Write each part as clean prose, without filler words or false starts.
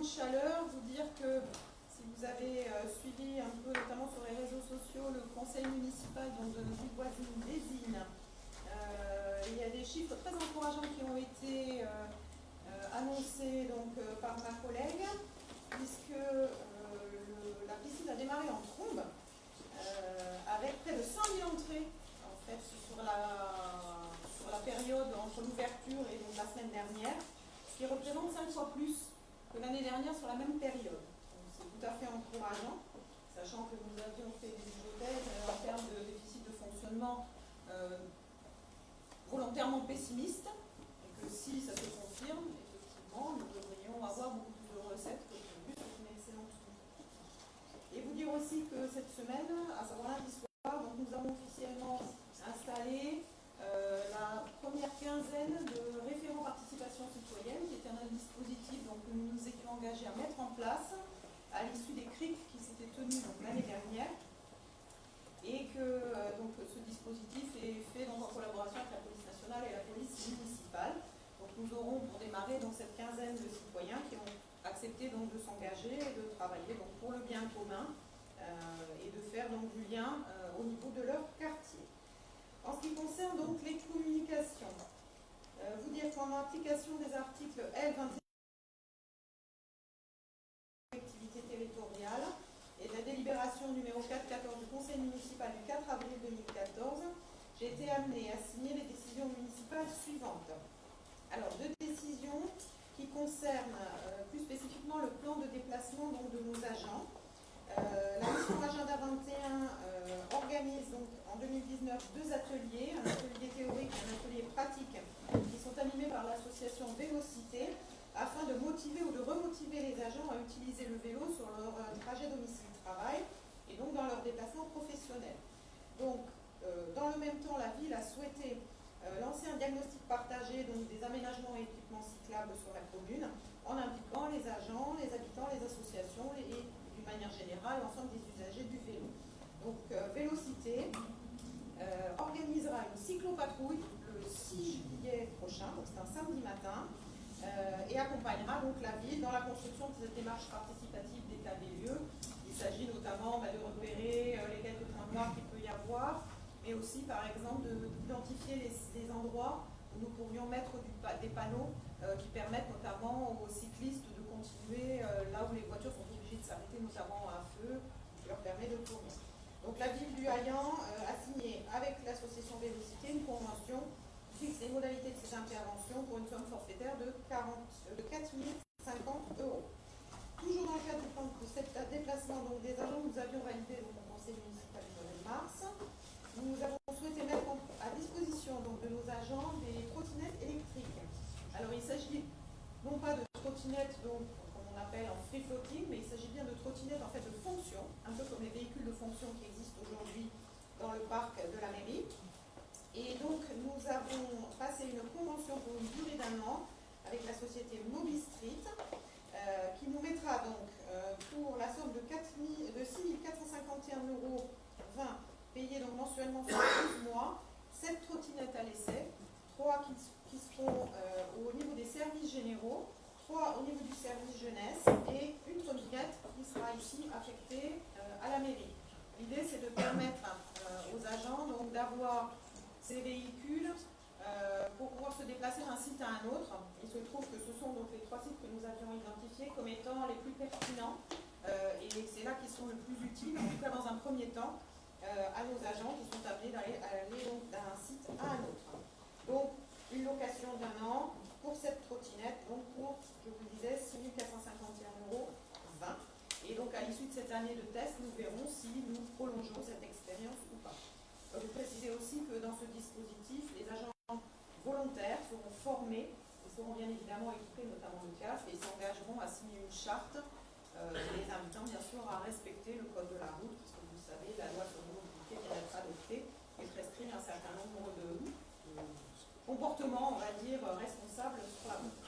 Chaleur, vous dire que si vous avez suivi un peu, notamment sur les réseaux sociaux, le conseil municipal de Vilvoisine-les-Îles, il y a des chiffres très encourageants qui ont été annoncés donc, par ma collègue, puisque la piscine a démarré en trombe, avec près de 100 000 entrées en fait, sur la période entre l'ouverture et donc, la semaine dernière, ce qui représente 5 fois plus que l'année dernière sur la même période. C'est tout à fait encourageant, sachant que nous avions fait des hypothèses en termes de déficit de fonctionnement volontairement pessimistes, et que si ça se confirme, effectivement, nous devrions avoir beaucoup plus de recettes que prévu. C'est une excellente nouvelle. Et vous dire aussi que cette semaine, à savoir lundi soir, donc nous avons officiellement installé la première quinzaine de référents participation citoyenne, qui était un dispositif donc, que nous nous étions engagés à mettre en place à l'issue des CRIC qui s'étaient tenus l'année dernière, et que donc, ce dispositif est fait donc, en collaboration avec la police nationale et la police municipale. Donc nous aurons pour démarrer donc, cette quinzaine de citoyens qui ont accepté donc, de s'engager et de travailler donc, pour le bien commun et de faire donc, du lien au niveau de leur quartier. En ce qui concerne donc les communications, vous dire qu'en application des articles L21 collectivité territoriale et de la délibération numéro 414 du Conseil municipal du 4 avril 2014, j'ai été amenée à signer les décisions municipales suivantes. Alors, deux décisions qui concernent plus spécifiquement le plan de déplacement donc, de nos agents. La mission Agenda 21 organise donc en 2019 deux ateliers, un atelier théorique et un atelier pratique, qui sont animés par l'association Vélocité, afin de motiver ou de remotiver les agents à utiliser le vélo sur leur trajet domicile-travail et donc dans leur déplacement professionnel. Donc, le même temps, la ville a souhaité lancer un diagnostic partagé, donc des aménagements et équipements cyclables sur la commune, en impliquant les agents, les habitants, les associations et d'une manière générale l'ensemble des usagers du vélo. Donc Vélocité organisera une cyclopatrouille le 6 juillet prochain, donc c'est un samedi matin, et accompagnera donc la ville dans la construction de cette démarche participative d'état des lieux. Il s'agit notamment de repérer les quelques points noirs qu'il peut y avoir, mais aussi par exemple d'identifier les endroits où nous pourrions mettre des panneaux qui permettent notamment aux cyclistes de continuer là où les voitures sont obligées de s'arrêter, notamment à un feu, qui leur permet de tourner. Donc la ville du Haillan a signé avec l'association Vélocité une convention qui fixe les modalités de ces interventions pour une somme forfaitaire de 4 050 €. Toujours dans le cadre de cet déplacement donc, des agents, nous avions validé donc, au conseil municipal du mois de mars. Nous avons souhaité mettre à disposition donc, de nos agents des trottinettes électriques. Alors il s'agit non pas de trottinettes donc, comme on appelle en free floating, mais il s'agit bien de trottinettes en fait de fonction, un peu comme les véhicules de fonction qui existent aujourd'hui dans le parc de la mairie. Et donc nous avons passé une convention pour une durée d'1 an avec la société Mobistreet, qui nous mettra donc pour la somme de 6 451,20 € payés donc mensuellement sur 12 mois, 7 trottinettes à l'essai, 3 qui seront au niveau des services généraux, 3 au niveau du service jeunesse et une trottinette qui sera ici affectée à la mairie. L'idée c'est de permettre aux agents donc d'avoir ces véhicules pour pouvoir se déplacer d'un site à un autre. Il se trouve que ce sont donc les 3 sites que nous avions identifiés comme étant les plus pertinents et c'est là qu'ils sont le plus utiles, en tout cas dans un premier temps, à nos agents qui sont amenés d'aller d'un site à un autre. Donc une location d'1 an pour cette trottinette, donc pour, je vous disais, 6 451,20 €. Et donc à l'issue de cette année de test, nous verrons si nous prolongeons cette expérience ou pas. Je veux préciser aussi que dans ce dispositif, les agents volontaires seront formés, ils seront bien évidemment équipés, notamment de casque, et s'engageront à signer une charte, les invitant bien sûr à respecter le code de la route, parce que vous savez, la loi sur la mobilité vient d'être adoptée et prescrit un certain nombre de comportements, on va dire, responsables sur la route.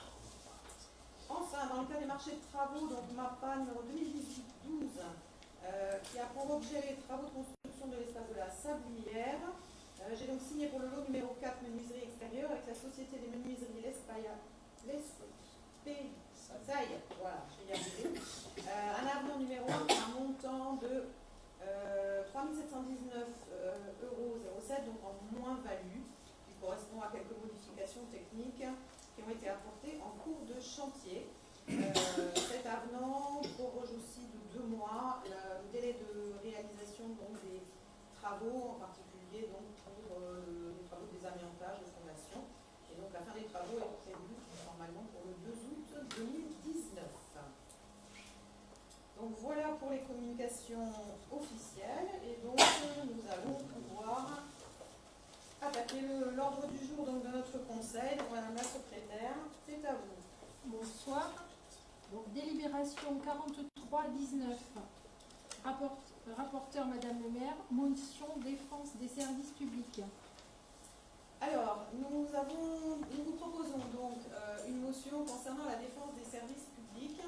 Enfin, dans le cas des marchés de travaux, donc MAPA numéro 2018-12, qui a pour objet les travaux de construction de l'espace de la Sablière. J'ai donc signé pour le lot numéro 4 menuiserie extérieure avec la société des menuiseries L'Espaille, voilà, je vais y arriver. Un avenant numéro 1 pour un montant de 3 719,07 €, donc en moins-value, qui correspond à quelques modifications techniques qui ont été apportées en cours de chantier. Cet avenant proroge aussi de 2 mois le délai de réalisation donc, des travaux, en particulier donc, pour les travaux des amiantages de fondation. Et donc la fin des travaux est prévue normalement pour le 2 août 2019. Donc voilà pour les communications officielles. Et donc nous allons pouvoir attaquer l'ordre du jour donc, de notre conseil. Donc, Madame la secrétaire, c'est à vous. Bonsoir. Donc, délibération 43-19. Rapporteur Madame le maire, motion défense des services publics. Alors, nous vous proposons donc une motion concernant la défense des services publics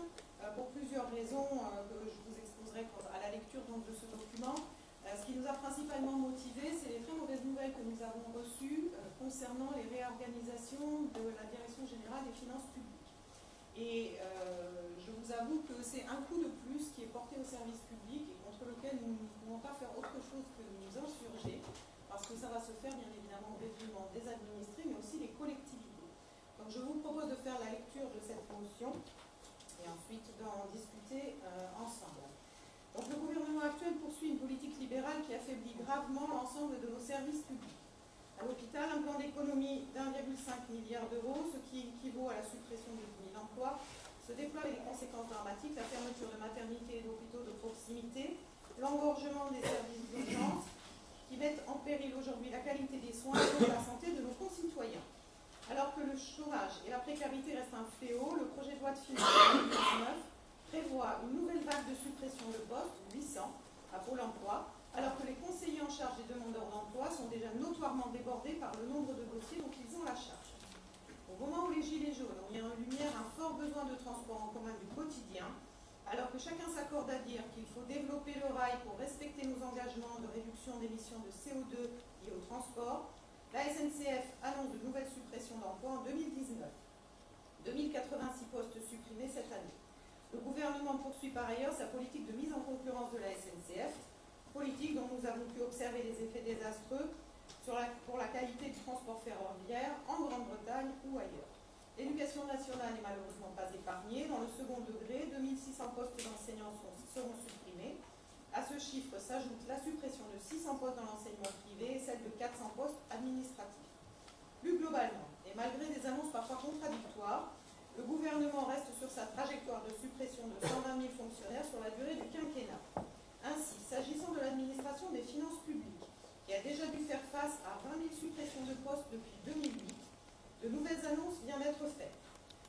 pour plusieurs raisons que je vous exposerai à la lecture donc, de ce document. Ce qui nous a principalement motivés, c'est les très mauvaises nouvelles que nous avons reçues concernant les réorganisations de la Direction générale des finances publiques. Et je vous avoue que c'est un coup de plus qui est porté au service public et contre lequel nous ne pouvons pas faire autre chose que nous insurger, parce que ça va se faire bien évidemment au détriment des administrés, mais aussi des collectivités. Donc je vous propose de faire la lecture de cette motion et ensuite d'en discuter ensemble. Donc le gouvernement actuel poursuit une politique libérale qui affaiblit gravement l'ensemble de nos services publics. À l'hôpital, un plan d'économie d'1,5 milliard d'euros, ce qui équivaut à la suppression de 10 000 emplois, se déploie avec des conséquences dramatiques, la fermeture de maternités et d'hôpitaux de proximité, l'engorgement des services d'urgence, qui mettent en péril aujourd'hui la qualité des soins et la santé de nos concitoyens. Alors que le chômage et la précarité restent un fléau, le projet de loi de finances 2019 prévoit une nouvelle vague de suppression de postes, 800, à Pôle emploi, alors que les conseillers en charge des demandeurs d'emploi sont déjà notoirement notoirement débordés par le nombre de dossiers dont ils ont la charge. Au moment où les Gilets jaunes ont mis en lumière un fort besoin de transport en commun du quotidien, alors que chacun s'accorde à dire qu'il faut développer le rail pour respecter nos engagements de réduction d'émissions de CO2 liés au transport, la SNCF annonce de nouvelles suppressions d'emplois en 2019. 2086 postes supprimés cette année. Le gouvernement poursuit par ailleurs sa politique de mise en concurrence de la SNCF, politique dont nous avons pu observer les effets désastreux pour la qualité du transport ferroviaire en Grande-Bretagne ou ailleurs. L'éducation nationale n'est malheureusement pas épargnée. Dans le second degré, 2600 postes d'enseignants seront supprimés. À ce chiffre s'ajoute la suppression de 600 postes dans l'enseignement privé et celle de 400 postes administratifs. Plus globalement, et malgré des annonces parfois contradictoires, le gouvernement reste sur sa trajectoire de suppression de 120 000 fonctionnaires sur la durée du quinquennat. Ainsi, s'agissant de l'administration des finances publiques, qui a déjà dû faire face à 20 000 suppressions de postes depuis 2008, de nouvelles annonces viennent d'être faites.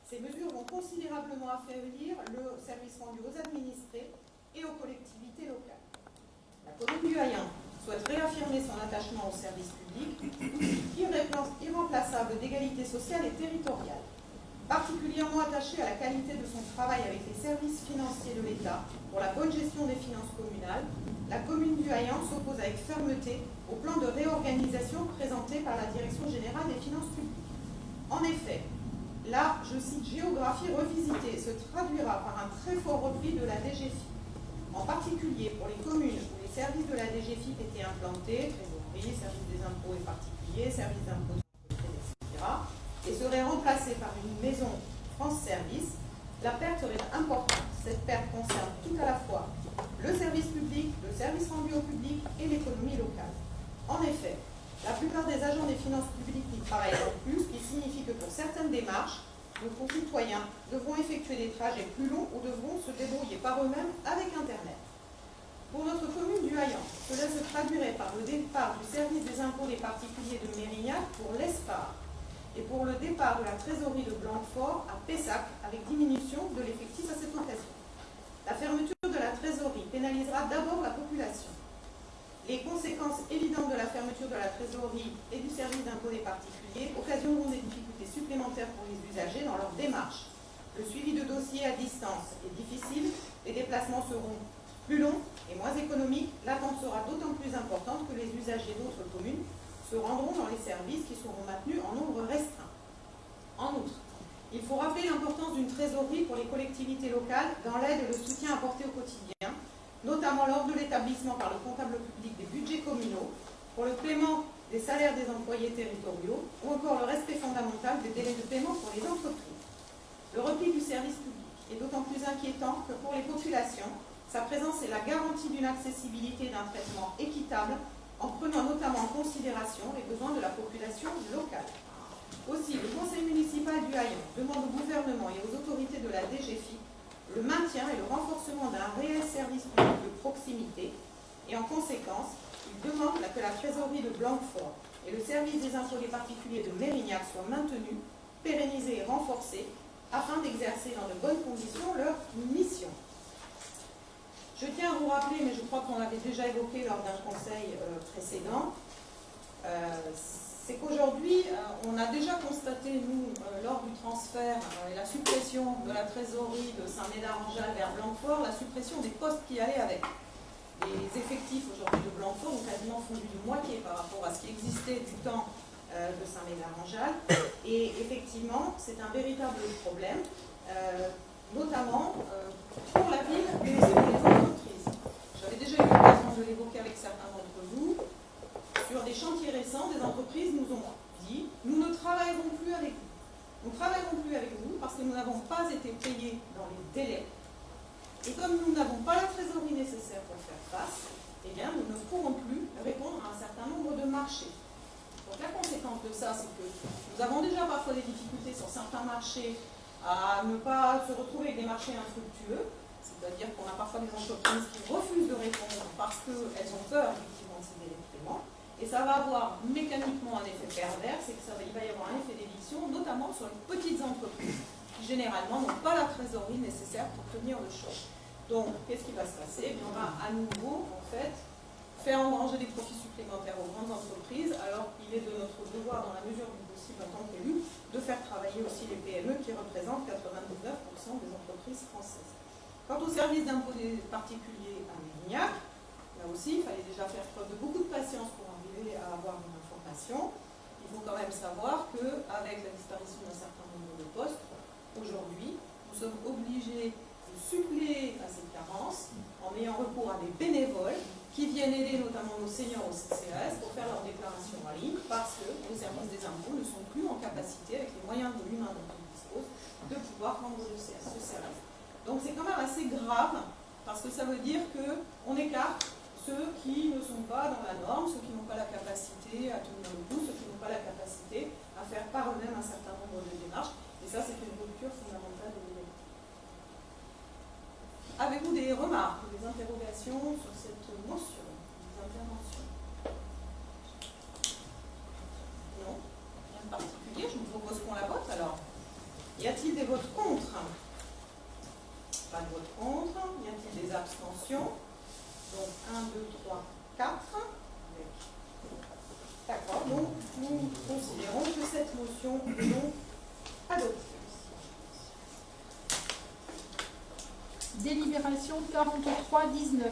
Ces mesures vont considérablement affaiblir le service rendu aux administrés et aux collectivités locales. La commune du Hayan souhaite réaffirmer son attachement au service public, irremplaçable d'égalité sociale et territoriale. Particulièrement attachée à la qualité de son travail avec les services financiers de l'État pour la bonne gestion des finances communales, la commune du Hayan s'oppose avec fermeté au plan de réorganisation présenté par la Direction générale des finances publiques. En effet, la, je cite, géographie revisitée se traduira par un très fort repli de la DGFiP, en particulier pour les communes où les services de la DGFiP étaient implantés, trésorerie, service des impôts et particuliers, service d'impôts, etc., et seraient remplacés par une maison France Service. La perte serait importante. Cette perte concerne tout à la fois le service public, le service rendu au public et l'économie locale. En effet, la plupart des agents des finances publiques n'y travaillent pas plus, ce qui signifie que pour certaines démarches, nos concitoyens devront effectuer des trajets plus longs ou devront se débrouiller par eux-mêmes avec Internet. Pour notre commune du Hayan, cela se traduirait par le départ du service des impôts des particuliers de Mérignac pour l'ESPAR et pour le départ de la trésorerie de Blanquefort à Pessac avec diminution de l'effectif à cette occasion. La fermeture de la trésorerie pénalisera d'abord la population. Les conséquences évidentes de la fermeture de la trésorerie et du service d'impôt des particuliers occasionneront des difficultés supplémentaires pour les usagers dans leur démarche. Le suivi de dossiers à distance est difficile, les déplacements seront plus longs et moins économiques, l'attente sera d'autant plus importante que les usagers d'autres communes se rendront dans les services qui seront maintenus en nombre restreint. En outre, il faut rappeler l'importance d'une trésorerie pour les collectivités locales dans l'aide et le soutien apporté au quotidien, notamment lors de l'établissement par le comptable public des budgets communaux, pour le paiement des salaires des employés territoriaux, ou encore le respect fondamental des délais de paiement pour les entreprises. Le repli du service public est d'autant plus inquiétant que pour les populations, sa présence est la garantie d'une accessibilité et d'un traitement équitable, en prenant notamment en considération les besoins de la population locale. Aussi, le conseil municipal du Hayan demande au gouvernement et aux autorités de la DGFiP le maintien et le renforcement d'un réel service public de proximité et en conséquence, il demande que la trésorerie de Blanquefort et le service des impôts des particuliers de Mérignac soient maintenus, pérennisés et renforcés afin d'exercer dans de bonnes conditions leur mission. Je tiens à vous rappeler, mais je crois qu'on l'avait déjà évoqué lors d'un conseil précédent, c'est qu'aujourd'hui, on a déjà constaté, nous, lors du transfert et la suppression de la trésorerie de Saint-Médard-en-Jalles vers Blanquefort, la suppression des postes qui allaient avec. Les effectifs aujourd'hui de Blanquefort ont quasiment fondu de moitié par rapport à ce qui existait du temps de Saint-Médard-en-Jalles. Et effectivement, c'est un véritable problème, notamment pour la ville et aussi pour les entreprises. J'avais déjà eu l'occasion de l'évoquer avec certains d'entre vous. Sur des chantiers récents, des entreprises nous ont dit « Nous ne travaillerons plus avec vous. Nous travaillerons plus avec vous parce que nous n'avons pas été payés dans les délais. Et comme nous n'avons pas la trésorerie nécessaire pour faire face, eh bien, nous ne pourrons plus répondre à un certain nombre de marchés. » Donc la conséquence de ça, c'est que nous avons déjà parfois des difficultés sur certains marchés à ne pas se retrouver avec des marchés infructueux. C'est-à-dire qu'on a parfois des entreprises qui refusent de répondre parce qu'elles ont peur effectivement de ces délais de paiement. Et ça va avoir mécaniquement un effet pervers, c'est qu'il va y avoir un effet d'éviction, notamment sur les petites entreprises, qui généralement n'ont pas la trésorerie nécessaire pour tenir le choc. Donc, qu'est-ce qui va se passer? On va à nouveau, en fait, faire engranger des profits supplémentaires aux grandes entreprises, alors il est de notre devoir, dans la mesure du possible en tant qu'élu, de faire travailler aussi les PME qui représentent 99% des entreprises françaises. Quant au service d'impôt des particuliers à Mérignac, là aussi, il fallait déjà faire preuve de beaucoup de patience pour arriver à avoir une information. Il faut quand même savoir qu'avec la disparition d'un certain nombre de postes, aujourd'hui, nous sommes obligés de suppléer à cette carence en ayant recours à des bénévoles qui viennent aider notamment nos seniors au CCAS pour faire leur déclaration en ligne parce que les services des impôts ne sont plus en capacité, avec les moyens de l'humain dont ils disposent, de pouvoir rendre ce service. Donc c'est quand même assez grave parce que ça veut dire qu'on écarte ceux qui ne sont pas dans la norme, ceux qui n'ont pas la capacité à tenir le coup, ceux qui n'ont pas la capacité à faire par eux-mêmes un certain nombre de démarches. Et ça, c'est une rupture fondamentale de l'égalité. Avez-vous des remarques ou des interrogations sur cette motion, des interventions? Non? Rien de particulier. Je vous propose qu'on la vote alors. Y a-t-il des votes contre? Pas de vote contre. Y a-t-il des abstentions? Donc 1, 2, 3, 4. D'accord. Donc nous considérons que cette motion est donc adoptée. Délibération 43-19.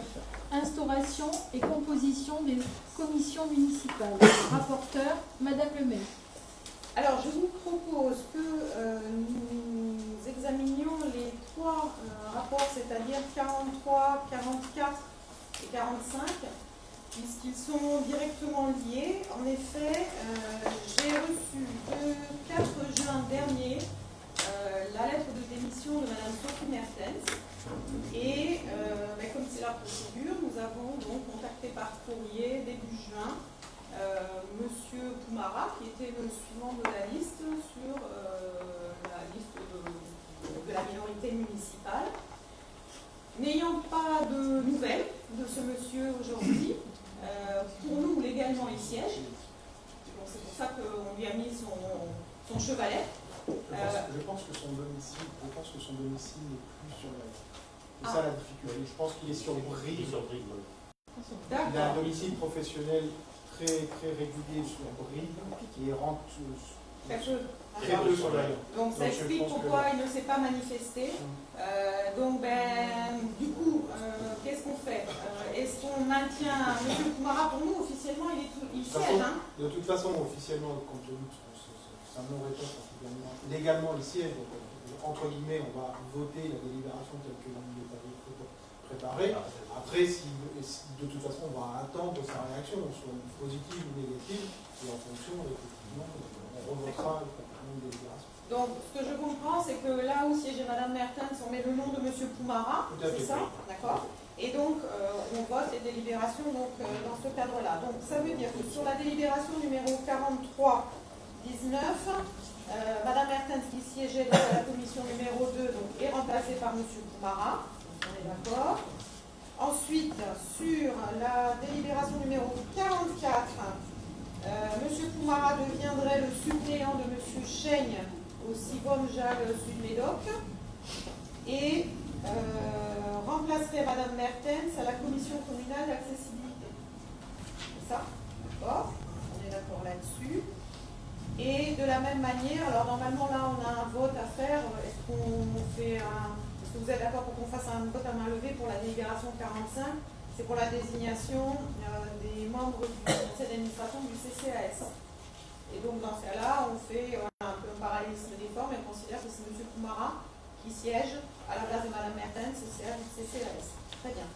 Instauration et composition des commissions municipales. Rapporteur, Madame le maire. Alors, je vous propose que nous examinions les trois rapports, c'est-à-dire 43, 44 et 45, puisqu'ils sont directement liés. En effet, j'ai reçu le 4 juin dernier la lettre de démission de Madame Sophie Mertens. Et comme c'est la procédure, nous avons donc contacté par courrier début juin Monsieur Poumara, qui était le suivant de la liste sur la liste de la minorité municipale. N'ayant pas de nouvelles de ce monsieur aujourd'hui, pour nous légalement il siège. C'est pour ça qu'on lui a mis son chevalet. Je pense que son domicile n'est plus sur la. C'est ça la difficulté. Je pense qu'il est sur Brive. Il a un domicile professionnel très régulier sur Brive et rentre très peu sur la. Donc ça explique pourquoi il ne s'est pas manifesté. Du coup, qu'est-ce qu'on fait? Est-ce qu'on maintient M. Poumara? Pour nous, officiellement, il siège. De toute façon, officiellement, compte tenu de sa non-réponse, légalement, il siège. Donc, entre guillemets, on va voter la délibération telle que l'on est préparée. Après, de toute façon, on va attendre sa réaction, soit positive ou négative, et en fonction, effectivement, on revotera une délibération. Donc, ce que je comprends, c'est que là où siégeait Mme Mertens, on met le nom de M. Poumara, c'est ça? D'accord. Et donc, on vote les délibérations dans ce cadre-là. Donc, ça veut dire que sur la délibération numéro 43-19, Mme Mertens, qui siégeait dans la commission numéro 2, donc, est remplacée par M. Poumara. On est d'accord. Ensuite, sur la délibération numéro 44, M. Poumara deviendrait le suppléant de M. Chaigne au Sibom-Jalles Sud-Médoc et remplacerait Mme Mertens à la commission communale d'accessibilité. C'est ça? D'accord. On est d'accord là-dessus. Et de la même manière, alors normalement là on a un vote à faire. Est-ce que vous êtes d'accord pour qu'on fasse un vote à main levée pour la délibération 45? C'est pour la désignation des membres du conseil d'administration du CCAS. Et donc dans ce cas-là, on fait un peu un parallélisme des formes et on considère que c'est M. Poumara qui siège à la place de Mme Mertens, CCAS. Très bien.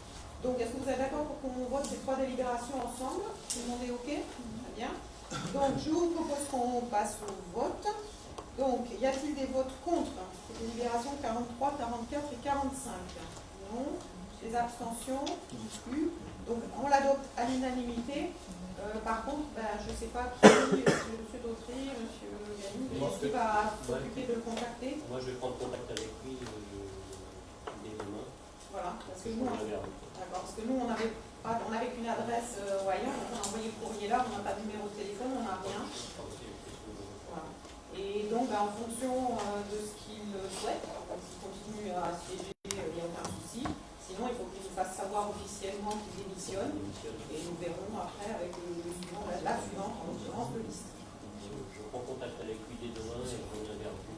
Donc est-ce que vous êtes d'accord pour qu'on vote ces trois délibérations ensemble? Tout le monde est OK? Très bien. Donc je vous propose qu'on passe au vote. Donc y a-t-il des votes contre ces délibérations 43, 44 et 45? Non. Des abstentions? Plus. Donc on l'adopte à l'unanimité. Par contre, je ne sais pas qui, M. Dautry, M. Galine, est-ce qu'il va s'occuper de le contacter? Moi, je vais prendre contact avec lui dès demain. Voilà, parce que nous, on avait qu'une adresse Royan, donc on a envoyé le courrier là, on n'a pas de numéro de téléphone, on n'a rien. Voilà. Et donc, en fonction de ce qu'il souhaite, s'il continue à siéger, il n'y a aucun souci. Sinon, il faut qu'il nous fasse savoir officiellement qu'il démissionne. Et nous verrons. après avec le suivant, la suivante, en l'occurrence, de liste. Je prends contact avec lui dès demain et je reviens vers vous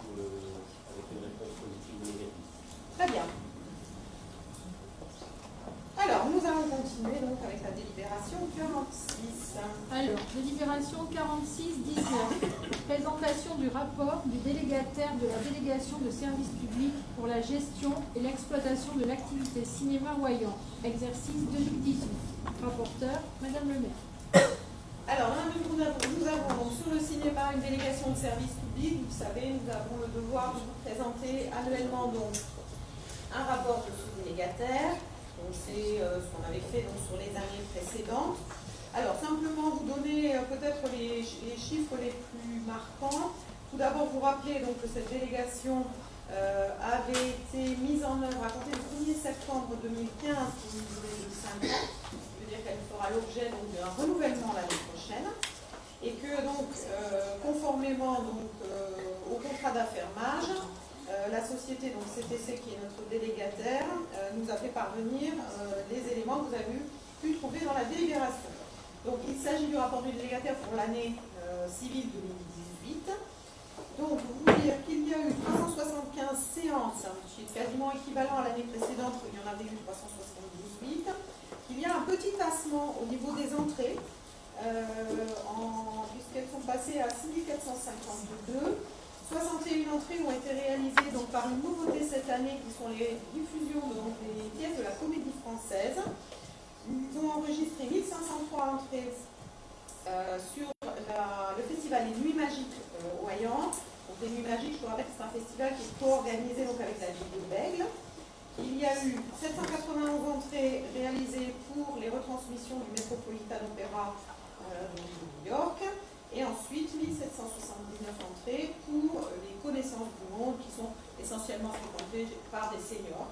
avec une réponse positive ou négative. Très bien. Alors, nous allons continuer donc avec la délibération 46. Alors, délibération 46-19. Présentation du rapport du délégataire de la délégation de service public pour la gestion et l'exploitation de l'activité cinéma Wayant, exercice 2018. Rapporteur, Madame le maire. Alors, nous avons donc sur le cinéma une délégation de service public. Vous savez, nous avons le devoir de vous présenter annuellement donc un rapport de ce délégataire. Donc c'est ce qu'on avait fait donc, sur les années précédentes. Alors simplement vous donner peut-être les chiffres les plus marquants. Tout d'abord vous rappeler donc, que cette délégation avait été mise en œuvre à compter du 1er septembre 2015 pour une durée de 5 ans. Ce qui veut dire qu'elle fera l'objet d'un renouvellement l'année prochaine. Et que donc conformément donc, au contrat d'affermage, la société, donc CTC, qui est notre délégataire, nous a fait parvenir les éléments que vous avez pu trouver dans la délibération. Donc, il s'agit du rapport du délégataire pour l'année civile 2018. Donc, vous dire qu'il y a eu 375 séances, qui est quasiment équivalent à l'année précédente, où il y en avait eu 378. Il y a un petit tassement au niveau des entrées, puisqu'elles sont passées à 6452. 61 entrées ont été réalisées donc, par une nouveauté cette année qui sont les diffusions donc, des pièces de la Comédie Française. Ils ont enregistré 1503 entrées sur le festival Les Nuits Magiques au Wayant. Donc les Nuits Magiques, je vous rappelle que c'est un festival qui est co-organisé donc, avec la ville de Bègle. Il y a eu 791 entrées réalisées pour les retransmissions du Metropolitan Opera de New York. Et ensuite, 1779 entrées pour les connaissances du monde qui sont essentiellement fréquentées par des seniors.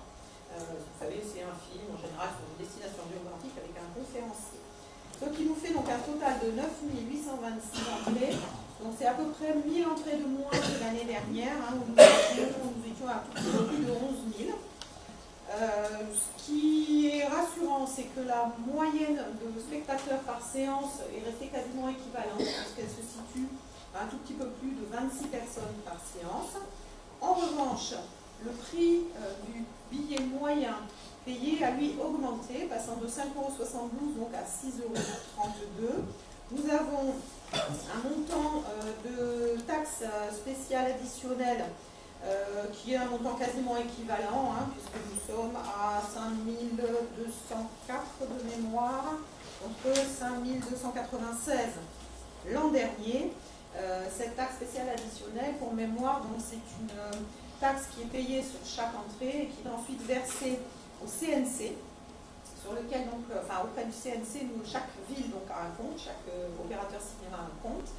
Vous savez, c'est un film en général sur une destination géographique avec un conférencier. Ce qui nous fait donc un total de 9826 entrées. Donc c'est à peu près 1000 entrées de moins que l'année dernière, hein, où nous étions à tout petit peu plus de 11 000. Ce qui est rassurant, c'est que la moyenne de spectateurs par séance est restée quasiment équivalente, puisqu'elle se situe à un tout petit peu plus de 26 personnes par séance. En revanche, le prix du billet moyen payé a lui augmenté, passant de 5,72 € donc à 6,32 €. Nous avons un montant de taxes spéciales additionnelles qui est un montant quasiment équivalent, hein, puisque nous sommes à 5204 de mémoire, contre 5296 l'an dernier. Cette taxe spéciale additionnelle, pour mémoire, c'est une taxe qui est payée sur chaque entrée et qui est ensuite versée au CNC, sur lequel, donc, auprès du CNC, chaque ville donc, a un compte, chaque opérateur cinéma a un compte.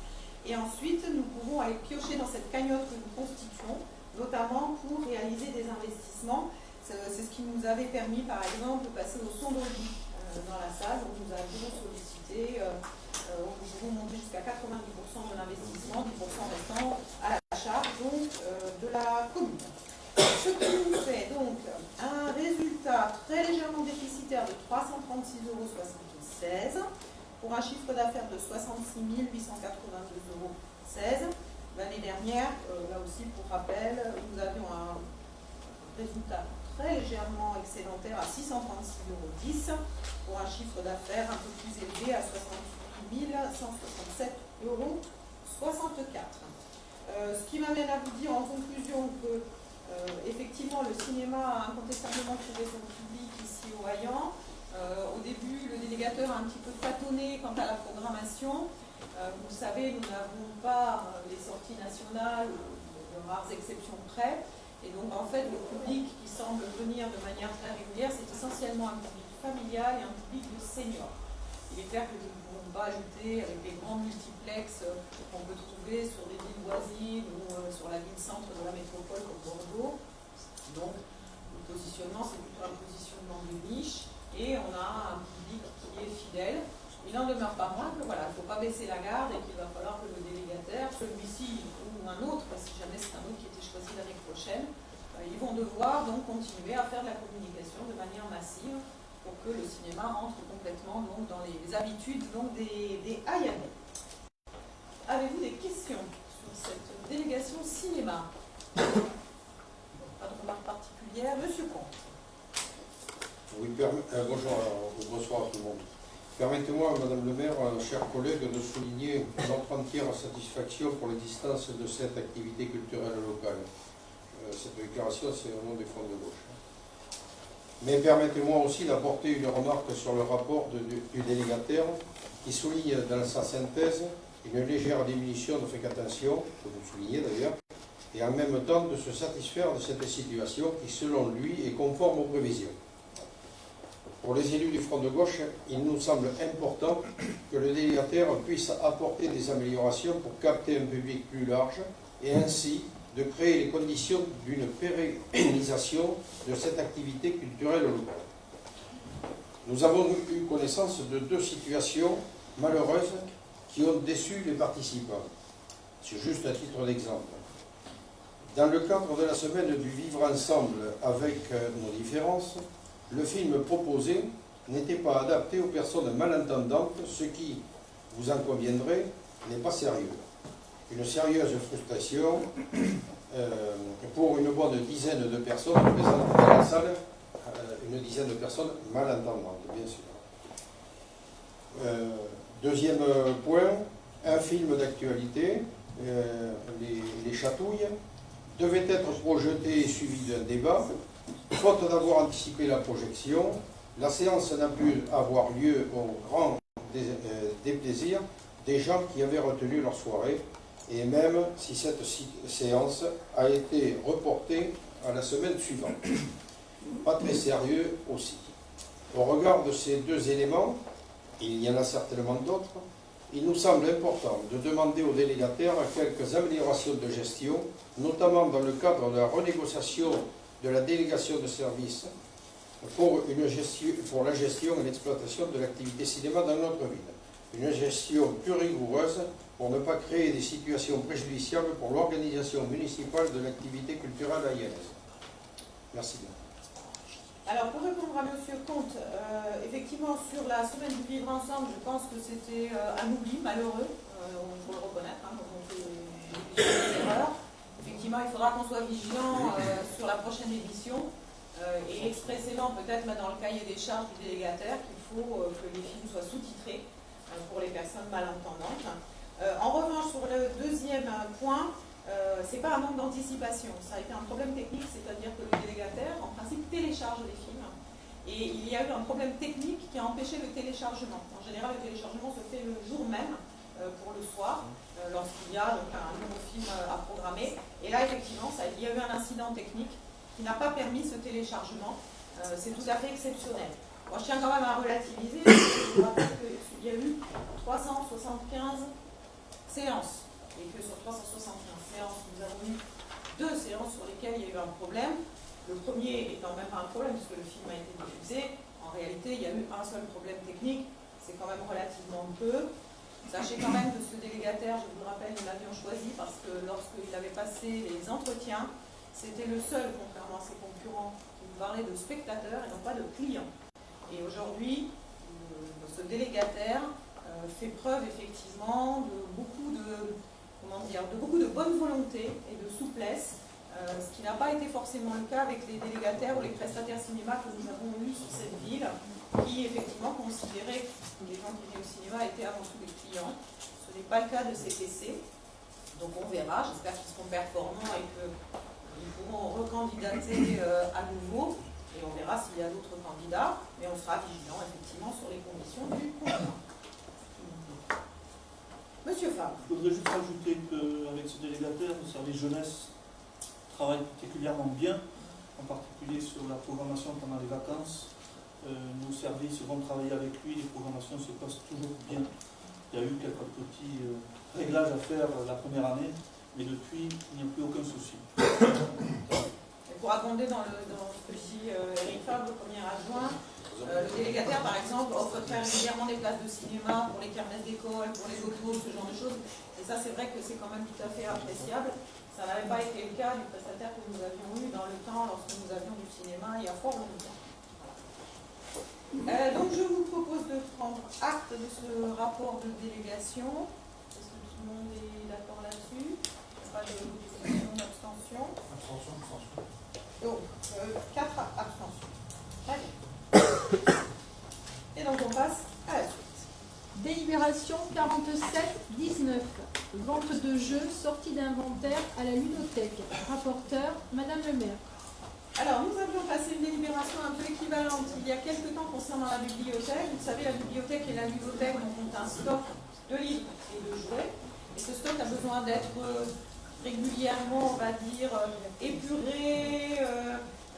Et ensuite, nous pouvons aller piocher dans cette cagnotte que nous constituons, notamment pour réaliser des investissements. C'est ce qui nous avait permis, par exemple, de passer au Sondoli dans la salle, où nous avions sollicité, où nous pouvons monter jusqu'à 90% de l'investissement, 10% restant à la charge donc, de la commune. Ce qui nous fait donc un résultat très légèrement déficitaire de 336,76 € pour un chiffre d'affaires de 66 882,16 €. L'année dernière, là aussi pour rappel, nous avions un résultat très légèrement excédentaire à 636,10 € pour un chiffre d'affaires un peu plus élevé à 68 167,64 €. Ce qui m'amène à vous dire en conclusion que effectivement le cinéma a incontestablement trouvé son public ici au Wayant. Au début, le délégateur a un petit peu tâtonné quant à la programmation. Vous savez, nous n'avons pas les sorties nationales, de rares exceptions près. Et donc, en fait, le public qui semble venir de manière très régulière, c'est essentiellement un public familial et un public de seniors. Il est clair que nous ne pouvons pas ajouter avec les grands multiplexes qu'on peut trouver sur des villes voisines ou sur la ville-centre de la métropole comme Bordeaux. Donc, le positionnement, c'est plutôt un positionnement de niche. Et on a un public qui est fidèle. Il n'en demeure pas moins que voilà, il ne faut pas baisser la garde et qu'il va falloir que le délégataire, celui-ci ou un autre, si jamais c'est un autre qui était choisi l'année prochaine, ils vont devoir donc continuer à faire de la communication de manière massive pour que le cinéma entre complètement donc, dans les habitudes donc, des Hayanais. Avez-vous des questions sur cette délégation cinéma? Pas de remarques particulières. Monsieur Comte. Oui, bonsoir à tout le monde. Permettez-moi, Madame le maire, chers collègues, de souligner notre entière satisfaction pour l'existence de cette activité culturelle locale. Cette déclaration, c'est au nom des Fronts de gauche. Mais permettez-moi aussi d'apporter une remarque sur le rapport du délégataire qui souligne dans sa synthèse une légère diminution de fréquentation, que vous soulignez d'ailleurs, et en même temps de se satisfaire de cette situation qui, selon lui, est conforme aux prévisions. Pour les élus du Front de gauche, il nous semble important que le délégataire puisse apporter des améliorations pour capter un public plus large et ainsi de créer les conditions d'une pérennisation de cette activité culturelle locale. Nous avons eu connaissance de 2 situations malheureuses qui ont déçu les participants. C'est juste un titre d'exemple. Dans le cadre de la semaine du vivre ensemble avec nos différences, le film proposé n'était pas adapté aux personnes malentendantes, ce qui, vous en conviendrez, n'est pas sérieux. Une sérieuse frustration pour une bonne dizaine de personnes présentes dans la salle, une dizaine de personnes malentendantes, bien sûr. Deuxième point, un film d'actualité, les Chatouilles, devait être projeté et suivi d'un débat. Faute d'avoir anticipé la projection, la séance n'a pu avoir lieu au grand déplaisir des gens qui avaient retenu leur soirée, et même si cette séance a été reportée à la semaine suivante. Pas très sérieux aussi. Au regard de ces 2 éléments, et il y en a certainement d'autres, il nous semble important de demander aux délégataires quelques améliorations de gestion, notamment dans le cadre de la renégociation de la délégation de services pour la gestion et l'exploitation de l'activité cinéma dans notre ville. Une gestion plus rigoureuse pour ne pas créer des situations préjudiciables pour l'organisation municipale de l'activité culturelle hayanaise. Merci bien. Alors, pour répondre à M. Comte, effectivement, sur la semaine du vivre ensemble, je pense que c'était un oubli malheureux, on faut le reconnaître, quand on fait des erreurs. Effectivement, il faudra qu'on soit vigilant sur la prochaine édition et expressément peut-être mettre dans le cahier des charges du délégataire qu'il faut que les films soient sous-titrés pour les personnes malentendantes. En revanche, sur le deuxième point, c'est pas un manque d'anticipation, ça a été un problème technique, c'est-à-dire que le délégataire, en principe, télécharge les films et il y a eu un problème technique qui a empêché le téléchargement. En général, le téléchargement se fait le jour même pour le soir, lorsqu'il y a donc, un nouveau film à programmer. Et là, effectivement, il y a eu un incident technique qui n'a pas permis ce téléchargement. C'est tout à fait exceptionnel. Moi, je tiens quand même à relativiser. Je vous rappelle qu'il y a eu 375 séances. Et que sur 375 séances, nous avons eu 2 séances sur lesquelles il y a eu un problème. Le premier étant même pas un problème, puisque le film a été diffusé. En réalité, il y a eu un seul problème technique. C'est quand même relativement peu. Sachez quand même que ce délégataire, je vous le rappelle, nous l'avions choisi parce que lorsqu'il avait passé les entretiens, c'était le seul, contrairement à ses concurrents, qui nous parlait de spectateurs et non pas de clients. Et aujourd'hui, ce délégataire fait preuve effectivement de beaucoup de bonne volonté et de souplesse, ce qui n'a pas été forcément le cas avec les délégataires ou les prestataires cinéma que nous avons eus sur cette ville, qui effectivement considéraient que les gens qui venaient au cinéma étaient avant tout des clients. Ce n'est pas le cas de CTC, donc on verra, j'espère qu'ils seront performants et qu'ils pourront recandidater à nouveau, et on verra s'il y a d'autres candidats, mais on sera vigilant effectivement sur les conditions du contrat. Monsieur Fabre. Je voudrais juste rajouter qu'avec ce délégataire, le service jeunesse travaille particulièrement bien, en particulier sur la programmation pendant les vacances. Nos services vont travailler avec lui, les programmations se passent toujours bien. Il y a eu quelques petits réglages à faire la première année, mais depuis, il n'y a plus aucun souci. Et pour abonder dans ce que dit Eric Fabre, le premier adjoint, le délégataire, par exemple, offre très régulièrement des places de cinéma pour les kermesses d'école, pour les autos, ce genre de choses. Et ça, c'est vrai que c'est quand même tout à fait appréciable. Ça n'avait pas été le cas du prestataire que nous avions eu dans le temps lorsque nous avions du cinéma il y a fort longtemps. Donc je vous propose de prendre acte de ce rapport de délégation. Est-ce que tout le monde est d'accord là-dessus? Pas d'abstention. Abstention, abstention. Donc 4 abstentions. Très bien. Et donc on passe à la suite. Délibération 47-19. Vente de jeux, sortie d'inventaire à la ludothèque. Rapporteur, Madame le maire. Alors, nous avions passé une délibération un peu équivalente il y a quelques temps concernant la bibliothèque. Vous savez, la bibliothèque et la ludothèque ont un stock de livres et de jouets. Et ce stock a besoin d'être régulièrement, on va dire, épuré,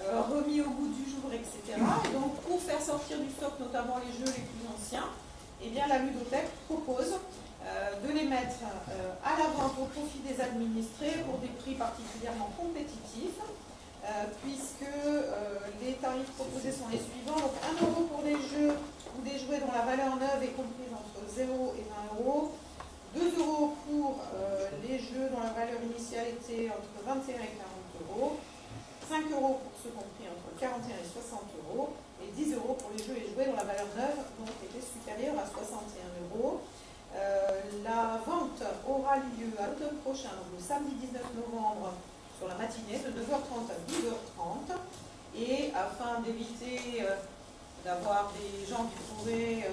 remis au goût du jour, etc. Et donc, pour faire sortir du stock notamment les jeux les plus anciens, eh bien, la ludothèque propose de les mettre à la vente au profit des administrés pour des prix particulièrement compétitifs. Puisque les tarifs proposés sont les suivants. Donc 1 € pour des jeux ou des jouets dont la valeur neuve est comprise entre 0 et 20 €. 2 € pour les jeux dont la valeur initiale était entre 21 et 40 €. 5 € pour ceux compris entre 41 et 60 €. Et 10 € pour les jeux et jouets dont la valeur neuve donc, était supérieure à 61 €. La vente aura lieu à l'automne prochain, donc le samedi 19 novembre, sur la matinée de 9h30 à 12h30 et afin d'éviter d'avoir des gens qui pourraient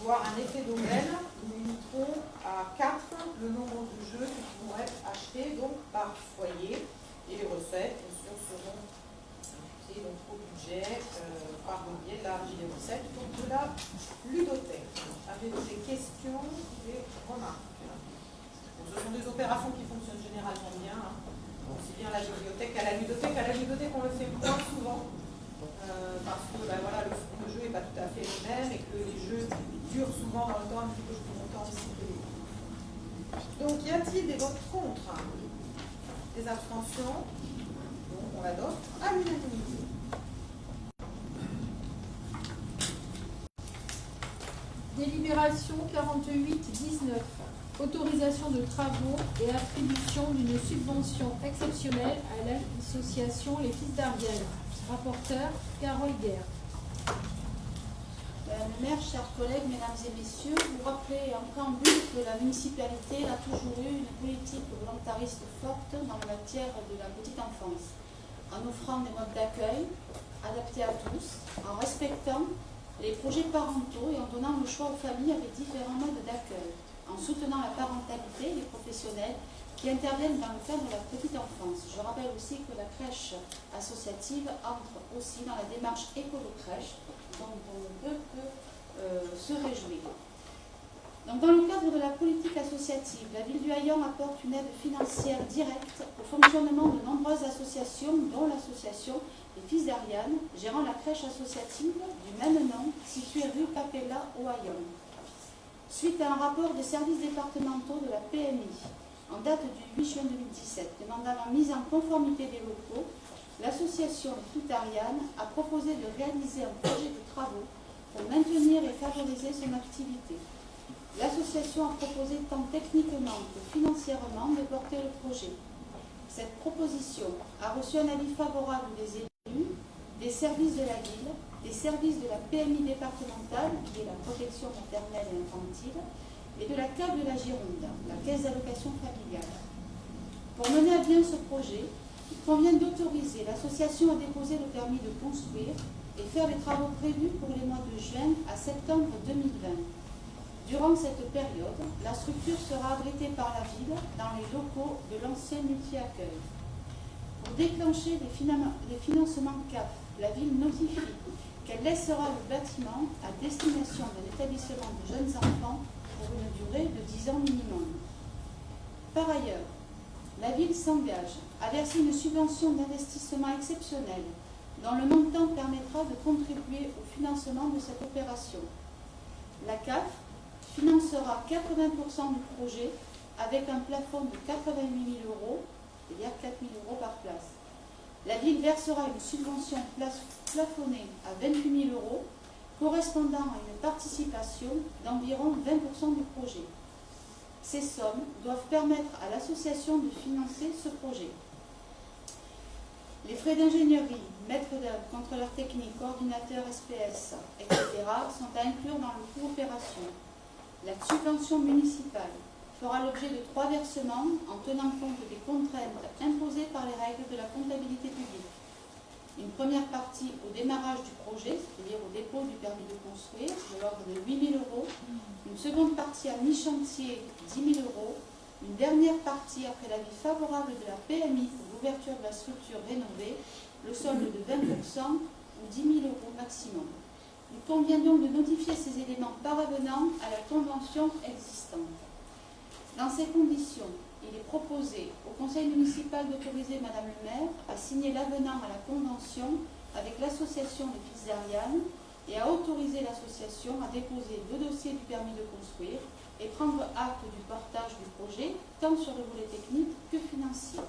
voir un effet d'aubaine, nous limiterons à 4 le nombre de jeux qui pourraient être achetés donc, par foyer et les recettes bien sûr seront imputées donc, au budget par le biais de la régie des recettes donc de la ludothèque. Avez-vous des questions, des remarques? Donc, ce sont des opérations qui fonctionnent généralement bien. Aussi bien à la bibliothèque qu'à la ludothèque. À la ludothèque, on le fait moins souvent parce que ben, voilà, le jeu n'est pas tout à fait le même et que les jeux durent souvent dans le temps un petit peu plus longtemps aussi que les autres. Donc, y a-t-il des votes contre? Des abstentions? Donc, on l'adopte à l'unanimité. Délibération 48-19. Autorisation de travaux et attribution d'une subvention exceptionnelle à l'association Les Fils d'Ariel. Rapporteur, Carole Guerre. Madame le maire, chers collègues, mesdames et messieurs, vous rappelez en préambule que la municipalité a toujours eu une politique volontariste forte dans la matière de la petite enfance, en offrant des modes d'accueil adaptés à tous, en respectant les projets parentaux et en donnant le choix aux familles avec différents modes d'accueil, en soutenant la parentalité et les professionnels qui interviennent dans le cadre de la petite enfance. Je rappelle aussi que la crèche associative entre aussi dans la démarche écolo-crèche, dont on ne peut que se réjouir. Donc, dans le cadre de la politique associative, la ville du Haillon apporte une aide financière directe au fonctionnement de nombreuses associations, dont l'association Les Fils d'Ariane, gérant la crèche associative du même nom, située rue Capella au Haillon. Suite à un rapport des services départementaux de la PMI, en date du 8 juin 2017, demandant la mise en conformité des locaux, l'association Les Fils d'Ariane a proposé de réaliser un projet de travaux pour maintenir et favoriser son activité. L'association a proposé tant techniquement que financièrement de porter le projet. Cette proposition a reçu un avis favorable des élus, des services de la ville, des services de la PMI départementale, qui est la protection maternelle et infantile, et de la CAF de la Gironde, la caisse d'allocation familiale. Pour mener à bien ce projet, il convient d'autoriser l'association à déposer le permis de construire et faire les travaux prévus pour les mois de juin à septembre 2020. Durant cette période, la structure sera abritée par la ville dans les locaux de l'ancien multi-accueil. Pour déclencher les financements CAF, la ville notifie qu'elle laissera le bâtiment à destination d'un établissement de jeunes enfants pour une durée de 10 ans minimum. Par ailleurs, la ville s'engage à verser une subvention d'investissement exceptionnelle dont le montant permettra de contribuer au financement de cette opération. La CAF financera 80% du projet avec un plafond de 88 000 €, c'est-à-dire 4 000 € par place. La ville versera une subvention plafonnée à 28 000 € correspondant à une participation d'environ 20% du projet. Ces sommes doivent permettre à l'association de financer ce projet. Les frais d'ingénierie, maître d'œuvre, contrôleur technique, coordinateur SPS, etc. sont à inclure dans le coût opération. La subvention municipale fera l'objet de 3 versements en tenant compte des contraintes imposées par les règles de la comptabilité publique. Une première partie au démarrage du projet, c'est-à-dire au dépôt du permis de construire, de l'ordre de 8 000 €. Une seconde partie à mi-chantier, 10 000 €. Une dernière partie après l'avis favorable de la PMI pour l'ouverture de la structure rénovée, le solde de 20% ou 10 000 € maximum. Il convient donc de notifier ces éléments par avenant à la convention existante. Dans ces conditions, il est proposé au conseil municipal d'autoriser Madame le maire à signer l'avenant à la convention avec l'association des fils d'Ariane et à autoriser l'association à déposer le dossier du permis de construire et prendre acte du portage du projet, tant sur le volet technique que financier.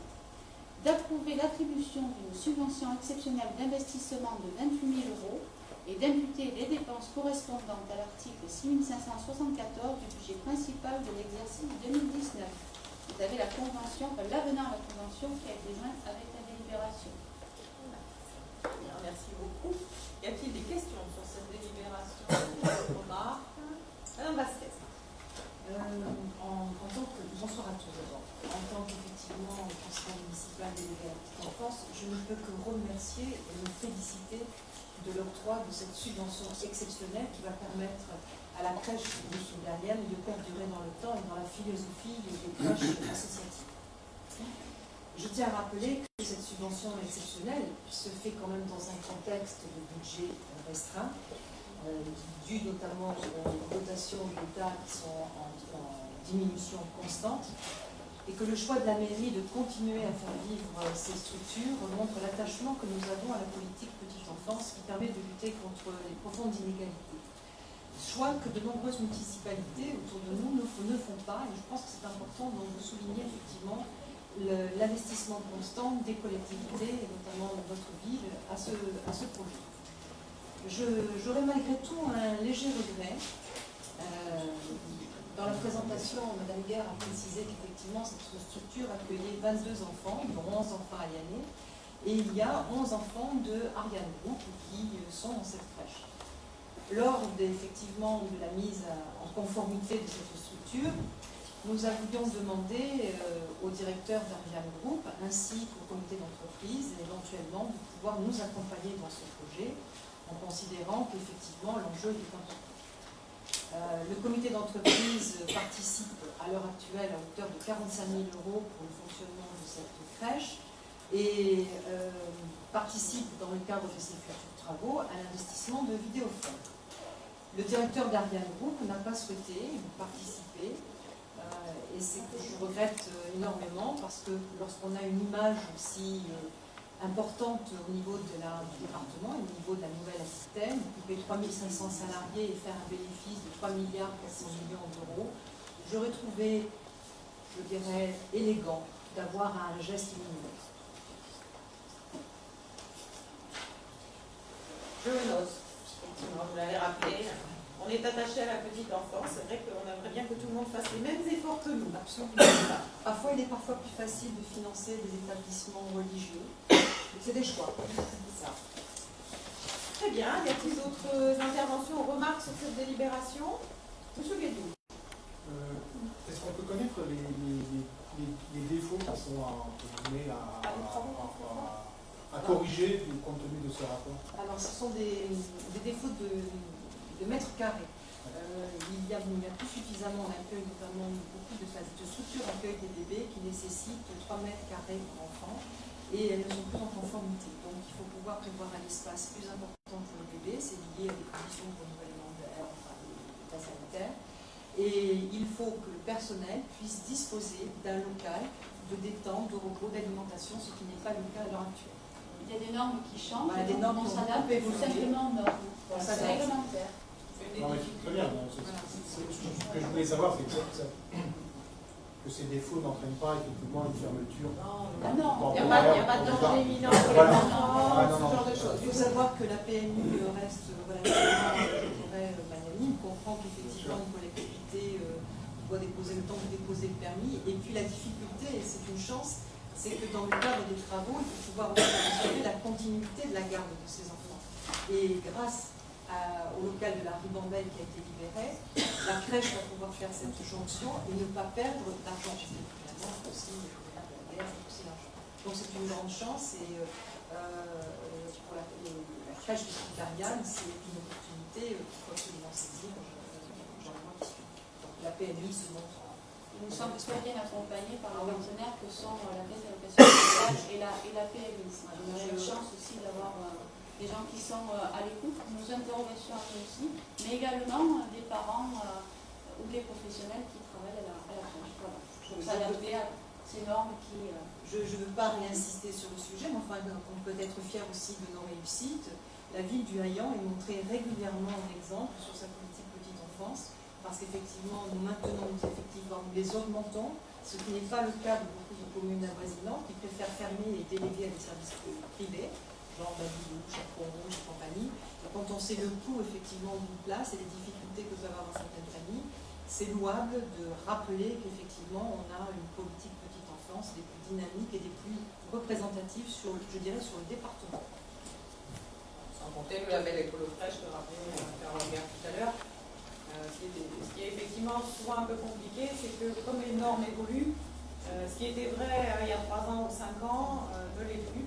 D'approuver l'attribution d'une subvention exceptionnelle d'investissement de 28 000 € et d'imputer les dépenses correspondantes à l'article 6574 du budget principal de l'exercice 2019. Vous avez la convention, l'avenant à la convention qui a été jointe avec la délibération. Bien, merci beaucoup. Y a-t-il des questions sur cette délibération? Remarques? Madame Vasquez. Bonsoir à tous d'abord. En tant qu'effectivement conseiller municipal délégué à la petite enfance, je ne peux que remercier et me féliciter de l'octroi de cette subvention exceptionnelle qui va permettre à la crèche de Soudalienne de perdurer dans le temps et dans la philosophie des crèches associatives. Je tiens à rappeler que cette subvention exceptionnelle se fait quand même dans un contexte de budget restreint, dû notamment aux dotations de l'État qui sont en diminution constante, et que le choix de la mairie de continuer à faire vivre ces structures montre l'attachement que nous avons à la politique petite enfance qui permet de lutter contre les profondes inégalités. Choix que de nombreuses municipalités autour de nous ne font pas, et je pense que c'est important donc de souligner effectivement l'investissement constant des collectivités, et notamment de votre ville, à ce projet. J'aurais malgré tout un léger regret. Dans la présentation, Mme Guerre a précisé qu'effectivement cette structure accueillait 22 enfants, dont 11 enfants aliénés, et il y a 11 enfants de Ariane Group qui sont dans cette crèche. Lors effectivement de la mise en conformité de cette structure, nous avions demandé au directeur d'Ariane Group ainsi qu'au comité d'entreprise éventuellement de pouvoir nous accompagner dans ce projet en considérant qu'effectivement l'enjeu est important. Le comité d'entreprise participe à l'heure actuelle à hauteur de 45 000 € pour le fonctionnement de cette crèche et participe dans le cadre de ses futurs travaux à l'investissement de vidéophones. Le directeur d'Ariane Group n'a pas souhaité participer et c'est que je regrette énormément parce que lorsqu'on a une image aussi importante au niveau du département, au niveau de la Nouvelle-Aquitaine, occuper 3500 salariés et faire un bénéfice de 3 400 000 €, j'aurais trouvé, je dirais, élégant d'avoir un geste minimum. Je note. Effectivement, vous l'avez rappelé. On est attaché à la petite enfance. C'est vrai qu'on aimerait bien que tout le monde fasse les mêmes efforts que nous. Absolument. Parfois, il est parfois plus facile de financer des établissements religieux. C'est des choix. Ça. Très bien. Y a-t-il d'autres interventions ou remarques sur cette délibération? Monsieur Guédou. Est-ce qu'on peut connaître les défauts qui sont à corriger compte tenu de ce rapport? Alors, ce sont des défauts de mètres carrés. Il y a plus suffisamment, on accueille notamment beaucoup de structures d'accueil des bébés qui nécessitent 3 mètres carrés par enfant et elles ne sont plus en conformité. Donc il faut pouvoir prévoir un espace plus important pour les bébés, c'est lié à des conditions de renouvellement d'air, enfin d'état sanitaire. Et il faut que le personnel puisse disposer d'un local de détente, de repos, d'alimentation, ce qui n'est pas le cas à l'heure actuelle. Il y a des normes qui changent, voilà, des normes on qui s'adapte tout simplement aux normes. C'est réglementaire. Non, mais très bien. Ce que je voulais savoir, c'est que ces défauts n'entraînent pas effectivement une fermeture. Non, non. Il n'y a pas de danger imminent pour les enfants, ce genre de choses. Il faut savoir que la PMU reste relativement, je dirais, magnanime, comprend qu'effectivement une collectivité doit déposer le temps de déposer le permis. Et puis la difficulté, et c'est une chance, c'est que dans le cadre des travaux, il faut pouvoir assurer la continuité de la garde de ces enfants. Et grâce au local de la ribambelle qui a été libéré, la crèche va pouvoir faire cette jonction et ne pas perdre d'argent. Finalement, aussi, la guerre, c'est aussi l'argent. Donc c'est une grande chance et pour la crèche de Sicariane, c'est une opportunité qu'il faut absolument saisir. Donc la PMI se montre. Nous sommes très bien accompagnés par les partenaires que sont la Caisse d'allocation familiale et la PMI. On a une chance aussi d'avoir des gens qui sont à l'écoute de nos interrogations aussi, mais également des parents ou des professionnels qui travaillent à la crèche. Voilà. Pour s'adapter à ces normes qui... Je ne veux pas réinsister sur le sujet, mais enfin, on peut être fier aussi de nos réussites. La ville du Haillan est montrée régulièrement en exemple sur sa politique petite enfance, parce qu'effectivement, nous maintenons nos effectifs, nous les augmentons, ce qui n'est pas le cas de beaucoup de communes avoisinantes qui préfèrent fermer et déléguer à des services privés, genre Babylou, Chaperon Rouge et compagnie. Et quand on sait le coût effectivement d'une place et les difficultés que peuvent avoir certaines familles, c'est louable de rappeler qu'effectivement on a une politique petite enfance des plus dynamiques et des plus représentatives sur, je dirais, sur le département. Sans compter le label écolo-fraîche que rappelait Carole Guerre tout à l'heure. Ce qui est effectivement souvent un peu compliqué, c'est que comme les normes évoluent, ce qui était vrai il y a 3 ans ou 5 ans ne l'est plus.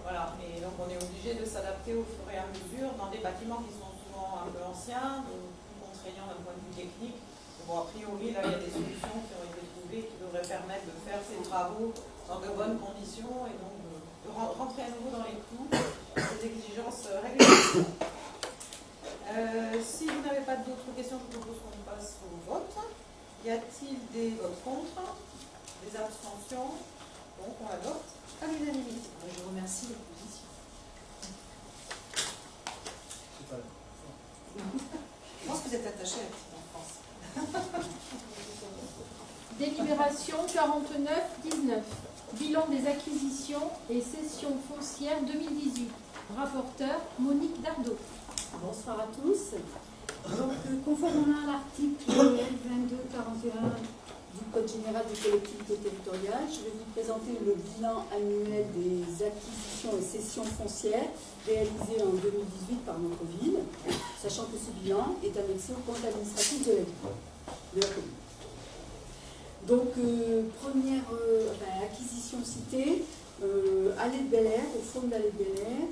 Voilà. Et donc on est obligé de s'adapter au fur et à mesure dans des bâtiments qui sont souvent un peu anciens, plus contraignants d'un point de vue technique. Bon, a priori, là, il y a des solutions qui ont été trouvées qui devraient permettre de faire ces travaux dans de bonnes conditions et donc de rentrer à nouveau dans les clous des exigences réglementaires. Si vous n'avez pas d'autres questions, je propose qu'on passe au vote. Y a-t-il des votes contre? Des abstentions? Donc on adopte à l'unanimité. Je remercie l'opposition. Je pense que vous êtes attaché à la petite enfance. Délibération 49-19. Bilan des acquisitions et cessions foncières 2018. Rapporteur Monique Dardot. Bonsoir à tous. Donc, conformément à l'article L2241 du Code général des collectivités territoriales, je vais vous présenter le bilan annuel des acquisitions et cessions foncières réalisées en 2018 par notre ville, sachant que ce bilan est annexé au compte administratif de la commune. Donc, première acquisition citée, Allée de Bel-Air, au fond de l'Allée de Bel-Air.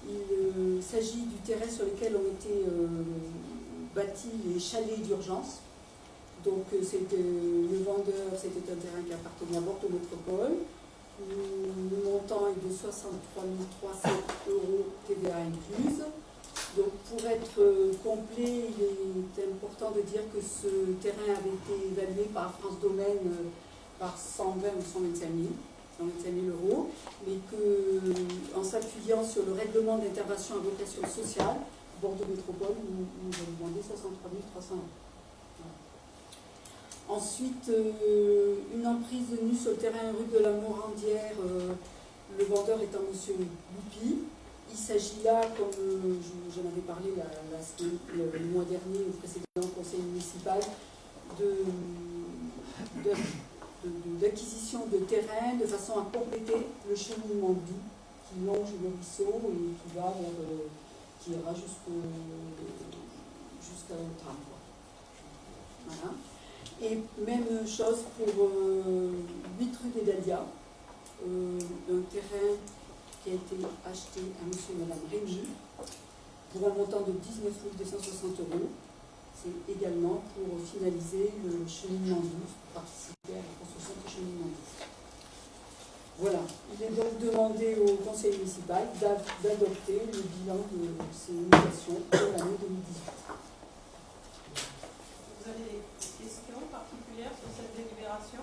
Il s'agit du terrain sur lequel ont été bâtis les chalets d'urgence. Donc, le vendeur, c'était un terrain qui appartenait à Bordeaux Métropole. Le montant est de 63 300 € TVA incluse. Donc, pour être complet, il est important de dire que ce terrain avait été évalué par France Domaine par 120 ou 125 000 €, mais qu'en s'appuyant sur le règlement d'intervention à vocation sociale, Bordeaux Métropole nous a demandé 63 300 €. Voilà. Ensuite, une emprise nue sur le terrain rue de la Morandière, le vendeur étant M. Loupi. Il s'agit là, comme j'en avais parlé le mois dernier au précédent conseil municipal, d'acquisition de terrain de façon à compléter le cheminement doux qui longe le ruisseau et qui ira jusqu'à le tram. Voilà. Et même chose pour 8 rue des Dahlias, un terrain qui a été acheté à monsieur et madame Rémy pour un montant de 19 260 €. C'est également pour finaliser le cheminement doux, pour participer à la construction du cheminement doux. Voilà. Il est donc demandé au conseil municipal d'adopter le bilan de ces innovations pour l'année 2018. Vous avez des questions particulières sur cette délibération?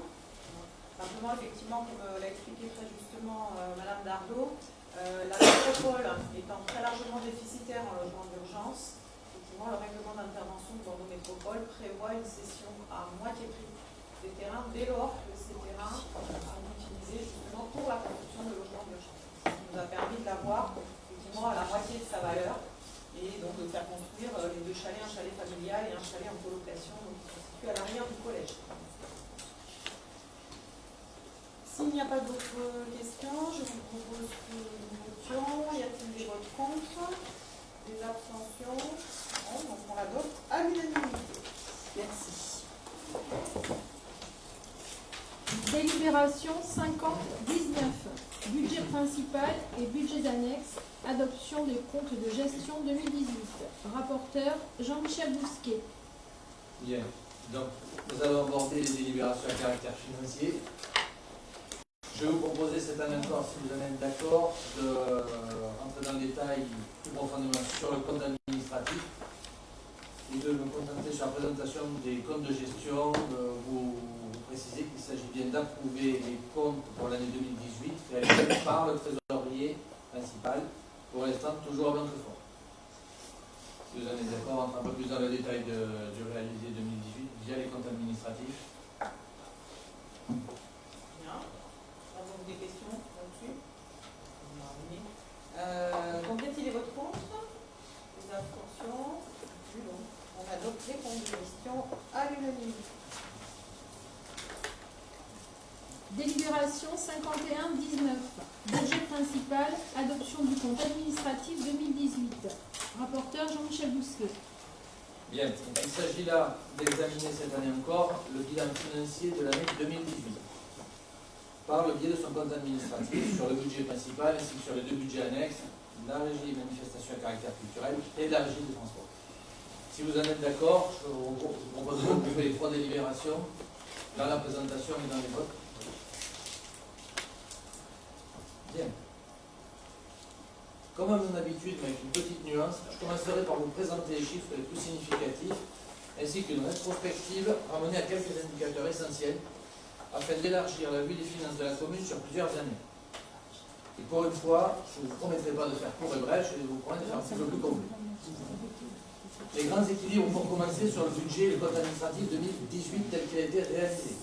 Simplement, effectivement, comme l'a expliqué très justement Madame Dardot, la métropole étant très largement déficitaire en logement d'urgence, effectivement, le règlement d'intervention de Bordeaux Métropole prévoit une cession à moitié prix des terrains dès lors que ces terrains sont utilisés justement pour la construction de logements d'urgence. Ce qui nous a permis de l'avoir effectivement à la moitié de sa valeur et donc de faire construire les 2 chalets, un chalet familial et un chalet en colocation, donc qui sont situés à l'arrière du collège. S'il n'y a pas d'autres questions, je vous propose que nous votions. Y a-t-il des votes contre? Des abstentions? Non, donc on l'adopte à l'unanimité. Merci. Délibération 50-19. Budget principal et budget annexe. Adoption des comptes de gestion 2018. Rapporteur Jean-Michel Bousquet. Bien. Donc, nous allons aborder les délibérations à caractère financier. Je vais vous proposer cette année encore, si vous en êtes d'accord, de rentrer dans le détail plus profondément sur le compte administratif et de me contenter sur la présentation des comptes de gestion, de vous préciser qu'il s'agit bien d'approuver les comptes pour l'année 2018 réalisés par le trésorier principal, pour l'instant toujours à Blanquefort. Si vous en êtes d'accord, on rentre un peu plus dans le détail du réalisé 2018 via les comptes administratifs. Bien. Avons-vous des questions là-dessus? Donc, y a-t-il des votes contre? Des abstentions? Donc, on adopte les comptes de gestion à l'unanimité. Délibération 51-19. Budget principal. Adoption du compte administratif 2018. Rapporteur Jean-Michel Bousquet. Bien, donc il s'agit là d'examiner cette année encore le bilan financier de l'année 2018 par le biais de son compte administratif sur le budget principal ainsi que sur les deux budgets annexes, la régie des manifestations à caractère culturel et la régie des transports. Si vous en êtes d'accord, je vous propose de regrouper les trois délibérations dans la présentation et dans les votes. Bien. Comme à mon habitude, mais avec une petite nuance, je commencerai par vous présenter les chiffres les plus significatifs, ainsi qu'une rétrospective ramenée à quelques indicateurs essentiels, afin d'élargir la vue des finances de la commune sur plusieurs années. Et pour une fois, je ne vous promettrai pas de faire court et bref, je vais vous promettre de faire un petit peu plus complet. Les grands équilibres vont commencer sur le budget et le compte administratif 2018 tel qu'il a été réalisé.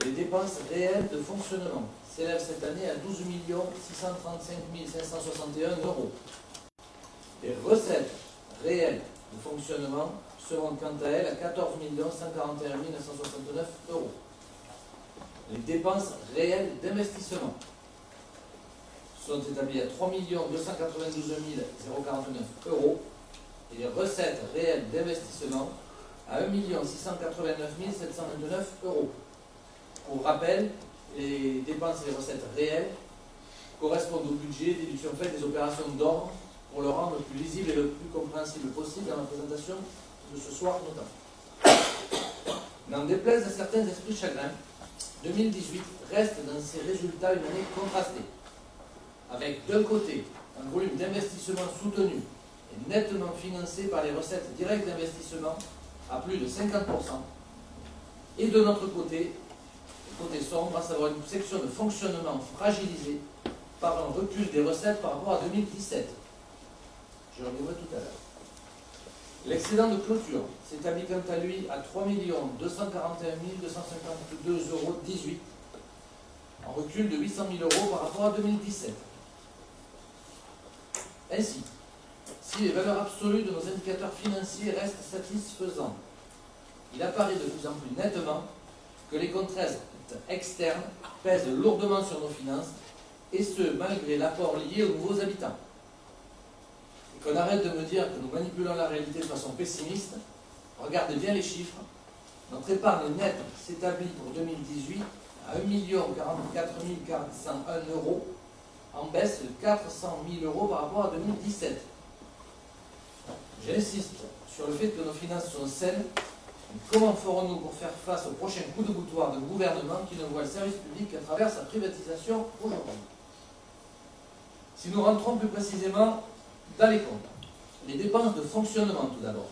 Les dépenses réelles de fonctionnement s'élèvent cette année à 12 635 561 €. Les recettes réelles de fonctionnement seront quant à elles à 14 141 969 €. Les dépenses réelles d'investissement sont établies à 3 292 049 € et les recettes réelles d'investissement à 1 689 729 €. Pour rappel, les dépenses et les recettes réelles correspondent au budget, déduction faite des opérations d'ordre pour le rendre le plus lisible et le plus compréhensible possible dans la présentation de ce soir notamment. N'en déplaise à certains esprits chagrins, 2018 reste dans ses résultats une année contrastée, avec d'un côté un volume d'investissement soutenu et nettement financé par les recettes directes d'investissement à plus de 50%, et de notre côté sombre, à savoir une section de fonctionnement fragilisée par un recul des recettes par rapport à 2017. Je reviendrai tout à l'heure. L'excédent de clôture s'établit quant à lui à 3 241 252,18 €, en recul de 800 000 € par rapport à 2017. Ainsi, si les valeurs absolues de nos indicateurs financiers restent satisfaisantes, il apparaît de plus en plus nettement que les contraintes externes pèsent lourdement sur nos finances, et ce, malgré l'apport lié aux nouveaux habitants. Et qu'on arrête de me dire que nous manipulons la réalité de façon pessimiste. Regardez bien les chiffres. Notre épargne nette s'établit pour 2018 à 1 044 401 €, en baisse de 400 000 € par rapport à 2017. J'insiste sur le fait que nos finances sont saines. Comment ferons-nous pour faire face au prochain coup de boutoir d'un gouvernement qui ne voit le service public qu'à travers sa privatisation aujourd'hui? Si nous rentrons plus précisément dans les comptes, les dépenses de fonctionnement tout d'abord.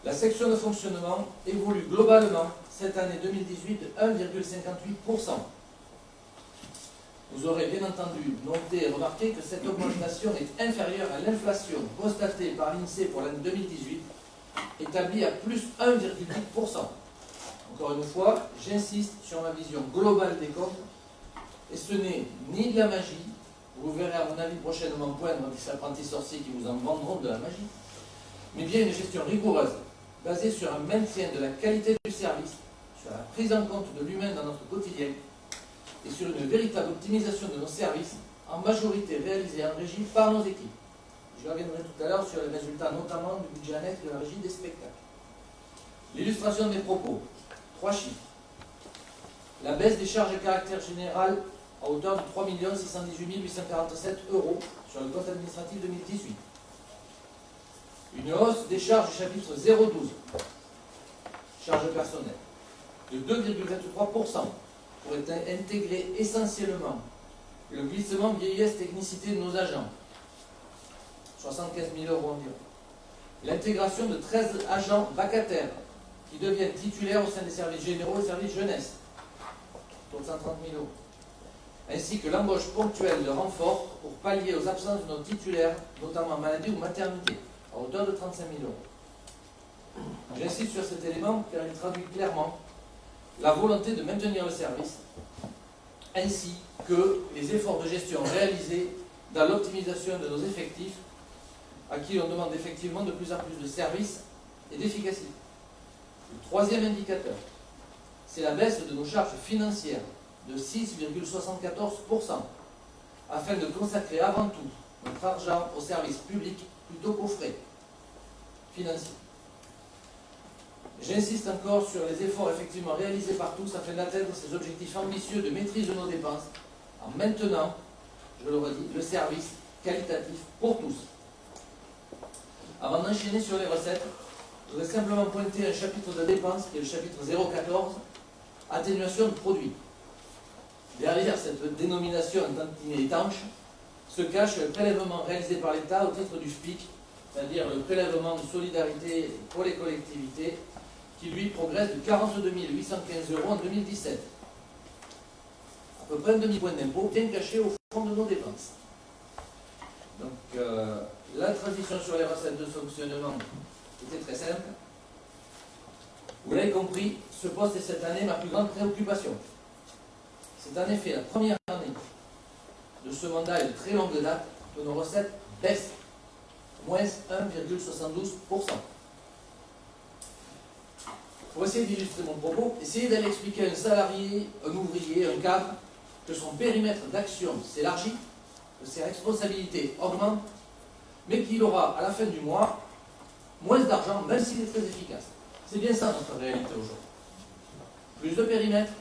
La section de fonctionnement évolue globalement cette année 2018 de 1,58%. Vous aurez bien entendu noté et remarqué que cette augmentation est inférieure à l'inflation constatée par l'INSEE pour l'année 2018, établie à plus 1,8%. Encore une fois, j'insiste sur ma vision globale des comptes, et ce n'est ni de la magie, vous verrez à mon avis prochainement poindre des apprentis sorciers qui vous en vendront de la magie, mais bien une gestion rigoureuse, basée sur un maintien de la qualité du service, sur la prise en compte de l'humain dans notre quotidien et sur une véritable optimisation de nos services, en majorité réalisés en régie par nos équipes. Je reviendrai tout à l'heure sur les résultats, notamment du budget annexe de la régie des spectacles. L'illustration de mes propos, 3 chiffres. La baisse des charges de caractère général à hauteur de 3 618 847 € sur le compte administratif 2018. Une hausse des charges du chapitre 012, charges personnelles, de 2,23% pour intégrer essentiellement le glissement vieillesse-technicité de nos agents, 75 000 € environ. L'intégration de 13 agents vacataires qui deviennent titulaires au sein des services généraux et services jeunesse, autour de 130 000 €. Ainsi que l'embauche ponctuelle de renforts pour pallier aux absences de nos titulaires, notamment maladie ou maternité, à hauteur de 35 000 €. J'insiste sur cet élément car il traduit clairement la volonté de maintenir le service, ainsi que les efforts de gestion réalisés dans l'optimisation de nos effectifs, à qui on demande effectivement de plus en plus de services et d'efficacité. Le troisième indicateur, c'est la baisse de nos charges financières de 6,74%, afin de consacrer avant tout notre argent aux services publics plutôt qu'aux frais financiers. J'insiste encore sur les efforts effectivement réalisés par tous afin d'atteindre ces objectifs ambitieux de maîtrise de nos dépenses, en maintenant, je le redis, le service qualitatif pour tous. Avant d'enchaîner sur les recettes, je voudrais simplement pointer un chapitre de dépenses qui est le chapitre 014, atténuation de produits. Derrière cette dénomination tantinée étanche se cache le prélèvement réalisé par l'État au titre du FPIC, c'est-à-dire le prélèvement de solidarité pour les collectivités, qui lui progresse de 42 815 € en 2017. À peu près un demi-point d'impôt bien caché au fond de nos dépenses. Donc la transition sur les recettes de fonctionnement était très simple. Vous l'avez compris, ce poste est cette année ma plus grande préoccupation. C'est en effet la première année de ce mandat et de très longue date que nos recettes baissent, moins 1,72%. Pour essayer d'illustrer mon propos, essayez d'aller expliquer à un salarié, un ouvrier, un cadre, que son périmètre d'action s'élargit, que ses responsabilités augmentent, mais qu'il aura à la fin du mois moins d'argent, même s'il est très efficace. C'est bien ça notre réalité aujourd'hui. Plus de périmètre,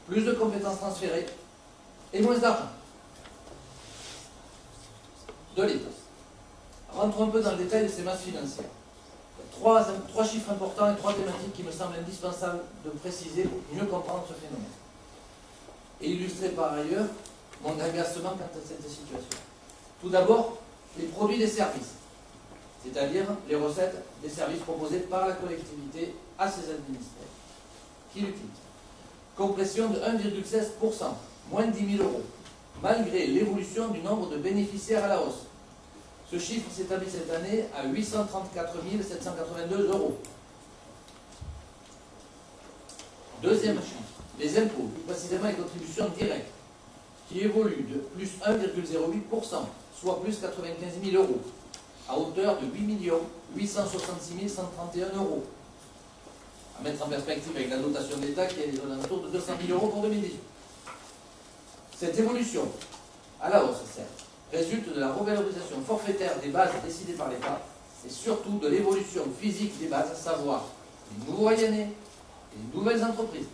plus de compétences transférées et moins d'argent de l'État. Rentrons un peu dans le détail de ces masses financières. Trois chiffres importants et 3 thématiques qui me semblent indispensables de préciser pour mieux comprendre ce phénomène. Et illustrer par ailleurs mon agacement quant à cette situation. Tout d'abord, les produits des services, c'est-à-dire les recettes des services proposés par la collectivité à ses administrés, qui l'utilisent. Compression de 1,16%, moins de 10 000 €, malgré l'évolution du nombre de bénéficiaires à la hausse. Ce chiffre s'établit cette année à 834 782 €. Deuxième chiffre, les impôts, plus précisément les contributions directes, qui évoluent de plus 1,08%, soit plus 95 000 €, à hauteur de 8 866 131 €. À mettre en perspective avec la dotation de l'État qui est aux alentours de 200 000 € pour 2018. Cette évolution, à la hausse certes, résulte de la revalorisation forfaitaire des bases décidées par l'État et surtout de l'évolution physique des bases, à savoir les nouveaux Hayanais et les nouvelles entreprises.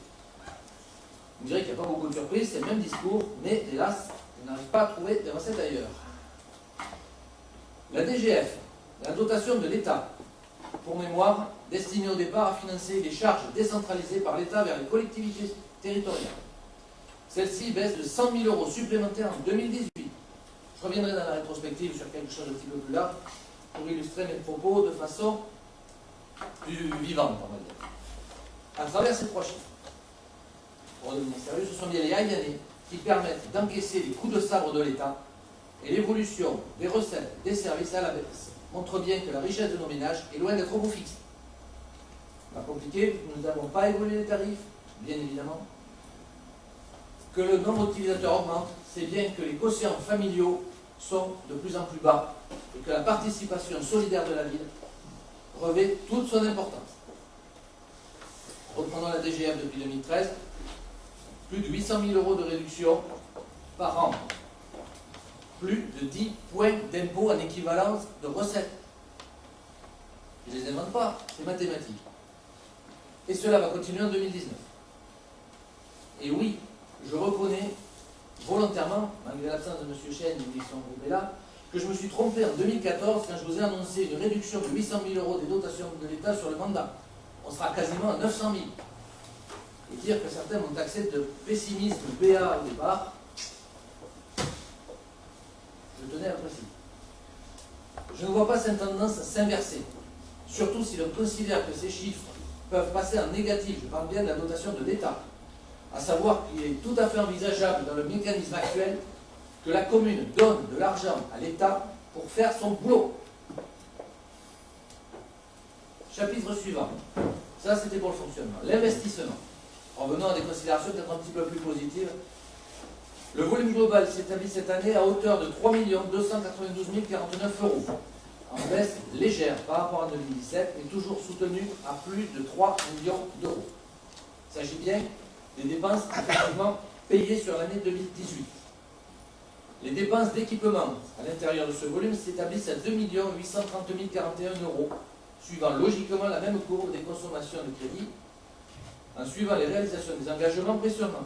Vous direz qu'il n'y a pas beaucoup de surprises, c'est le même discours, mais hélas, on n'arrive pas à trouver des recettes ailleurs. La DGF, la dotation de l'État, pour mémoire, destinée au départ à financer les charges décentralisées par l'État vers les collectivités territoriales. Celle-ci baisse de 100 000 € supplémentaires en 2018. Je reviendrai dans la rétrospective sur quelque chose de petit peu plus large pour illustrer mes propos de façon plus vivante, on va dire. À travers ces 3 chiffres, pour devenir sérieux, ce sont bien les Hayanais qui permettent d'encaisser les coups de sabre de l'État et l'évolution des recettes des services à la baisse montre bien que la richesse de nos ménages est loin d'être au bout fixe. Pas compliqué, nous n'avons pas évolué les tarifs, bien évidemment. Que le nombre d'utilisateurs augmente, c'est bien que les quotients familiaux sont de plus en plus bas et que la participation solidaire de la ville revêt toute son importance. Autre prenons la DGF depuis 2013, plus de 800 000 euros de réduction par an. Plus de 10 points d'impôt en équivalence de recettes. Je ne les invente pas, c'est mathématique. Et cela va continuer en 2019. Et oui, je reconnais volontairement, malgré l'absence de M. Chêne et de son groupe est là, que je me suis trompé en 2014 quand je vous ai annoncé une réduction de 800 000 euros des dotations de l'État sur le mandat. On sera quasiment à 900 000. Et dire que certains m'ont taxé de pessimisme BA au départ, je tenais à le préciser. Je ne vois pas cette tendance s'inverser, surtout si l'on considère que ces chiffres peuvent passer en négatif, je parle bien de la dotation de l'État, à savoir qu'il est tout à fait envisageable dans le mécanisme actuel que la commune donne de l'argent à l'État pour faire son boulot. Chapitre suivant. Ça, c'était pour le fonctionnement. L'investissement. Revenons à des considérations peut-être un petit peu plus positives. Le volume global s'établit cette année à hauteur de 3 292 049 euros. En baisse légère par rapport à 2017, mais toujours soutenu à plus de 3 millions d'euros. Il s'agit bien des dépenses effectivement payées sur l'année 2018. Les dépenses d'équipement à l'intérieur de ce volume s'établissent à 2 830 041 euros, suivant logiquement la même courbe des consommations de crédit, en suivant les réalisations des engagements pris sur mandat.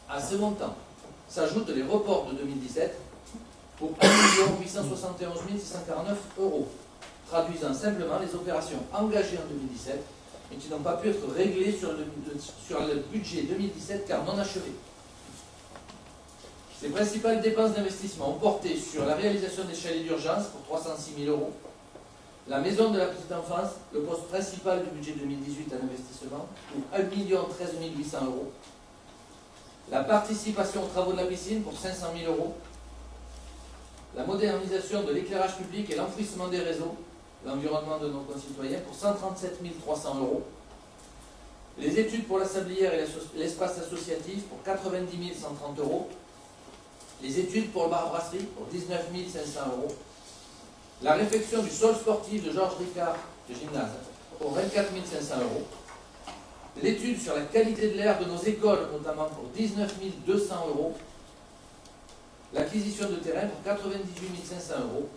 À ce montant s'ajoutent les reports de 2017 pour 1 871 649 euros, traduisant simplement les opérations engagées en 2017 mais qui n'ont pas pu être réglées sur le budget 2017 car non achevées. Les principales dépenses d'investissement ont porté sur la réalisation des chalets d'urgence pour 306 000 euros, la maison de la petite enfance, le poste principal du budget 2018 en investissement, pour 1 13 800 euros, la participation aux travaux de la piscine pour 500 000 euros, la modernisation de l'éclairage public et l'enfouissement des réseaux, l'environnement de nos concitoyens pour 137 300 euros, les études pour la sablière et l'espace associatif pour 90 130 euros, les études pour le bar brasserie pour 19 500 euros, la réfection du sol sportif de Georges Ricard de gymnase pour 24 500 euros, l'étude sur la qualité de l'air de nos écoles notamment pour 19 200 euros, l'acquisition de terrain pour 98 500 euros,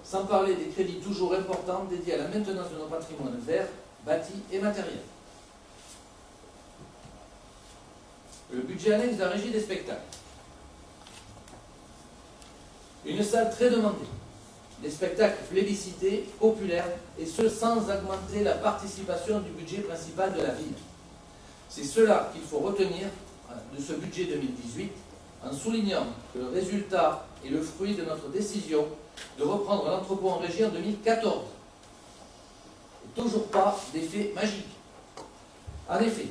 sans parler des crédits toujours importants dédiés à la maintenance de nos patrimoines verts, bâtis et matériels. Le budget annexe de la régie des spectacles. Une salle très demandée, des spectacles plébiscités, populaires, et ce sans augmenter la participation du budget principal de la ville. C'est cela qu'il faut retenir de ce budget 2018, en soulignant que le résultat est le fruit de notre décision de reprendre l'entrepôt en régie en 2014. Et toujours pas d'effet magique. En effet,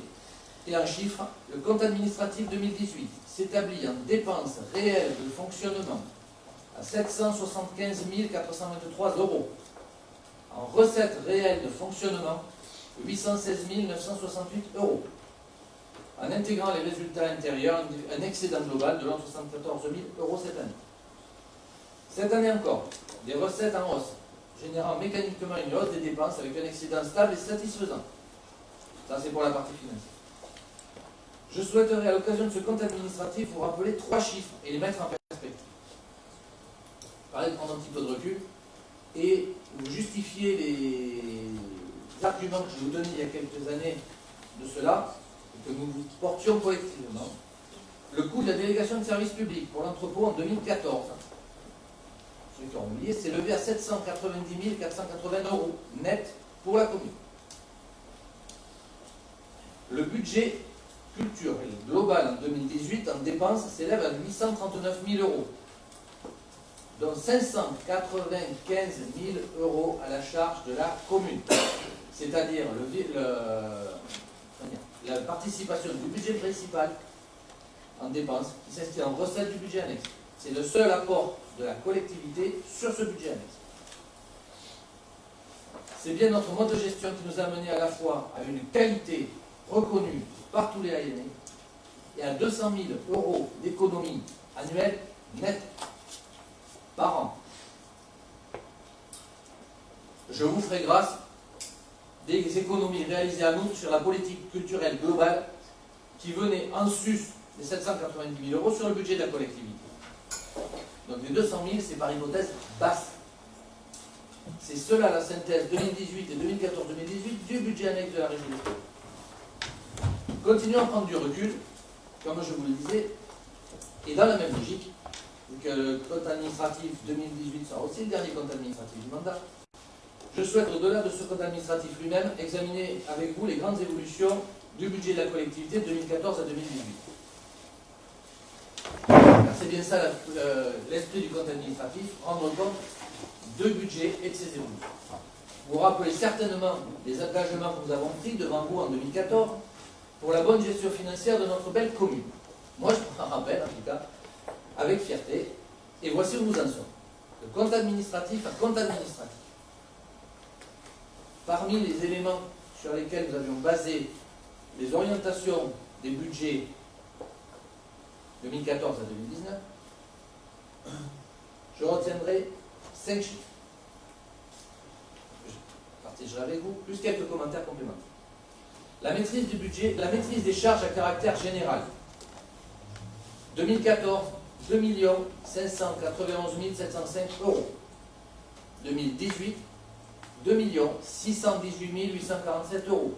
et en chiffres, le compte administratif 2018 s'établit en dépenses réelles de fonctionnement à 775 423 euros, en recettes réelles de fonctionnement 816 968 euros, en intégrant les résultats intérieurs, un excédent global de 74 000 euros cette année. Cette année encore, des recettes en hausse, générant mécaniquement une hausse des dépenses avec un excédent stable et satisfaisant. Ça, c'est pour la partie financière. Je souhaiterais, à l'occasion de ce compte administratif, vous rappeler 3 chiffres et les mettre en perspective. Parler de prendre un petit peu de recul et vous justifier les arguments que je vous donnais il y a quelques années de cela, et que nous vous portions collectivement. Le coût de la délégation de service public pour l'entrepôt en 2014, ceux qui ont oublié, s'est levé à 790 480 euros net pour la commune. Le budget culturel global en 2018 en dépenses s'élève à 839 000 euros, dont 595 000 euros à la charge de la commune, c'est-à-dire la participation du budget principal en dépenses qui s'inscrit en recette du budget annexe. C'est le seul apport de la collectivité sur ce budget annexe. C'est bien notre mode de gestion qui nous a mené à la fois à une qualité reconnue par tous les Hayenais et à 200 000 euros d'économie annuelle nette par an. Je vous ferai grâce des économies réalisées en outre sur la politique culturelle globale qui venaient en sus des 790 000 euros sur le budget de la collectivité. Donc les 200 000, c'est par hypothèse basse. C'est cela la synthèse 2018 et 2014-2018 du budget annexe de la région de Pau. Continuons à prendre du recul, comme je vous le disais, et dans la même logique, que le compte administratif 2018 sera aussi le dernier compte administratif du mandat. Je souhaite, au-delà de ce compte administratif lui-même, examiner avec vous les grandes évolutions du budget de la collectivité de 2014 à 2018. Car c'est bien ça l'esprit du compte administratif, rendre compte de budget et de ses évolutions. Vous vous rappelez certainement des engagements que nous avons pris devant vous en 2014 pour la bonne gestion financière de notre belle commune. Moi, je m'en rappelle, en tout cas, avec fierté. Et voici où nous en sommes. De compte administratif à compte administratif. Parmi les éléments sur lesquels nous avions basé les orientations des budgets 2014 à 2019, je retiendrai 5 chiffres. Je partagerai avec vous, plus quelques commentaires complémentaires. La maîtrise du budget, la maîtrise des charges à caractère général. 2014, 2 591 705 euros. 2018, 2 618 847 euros.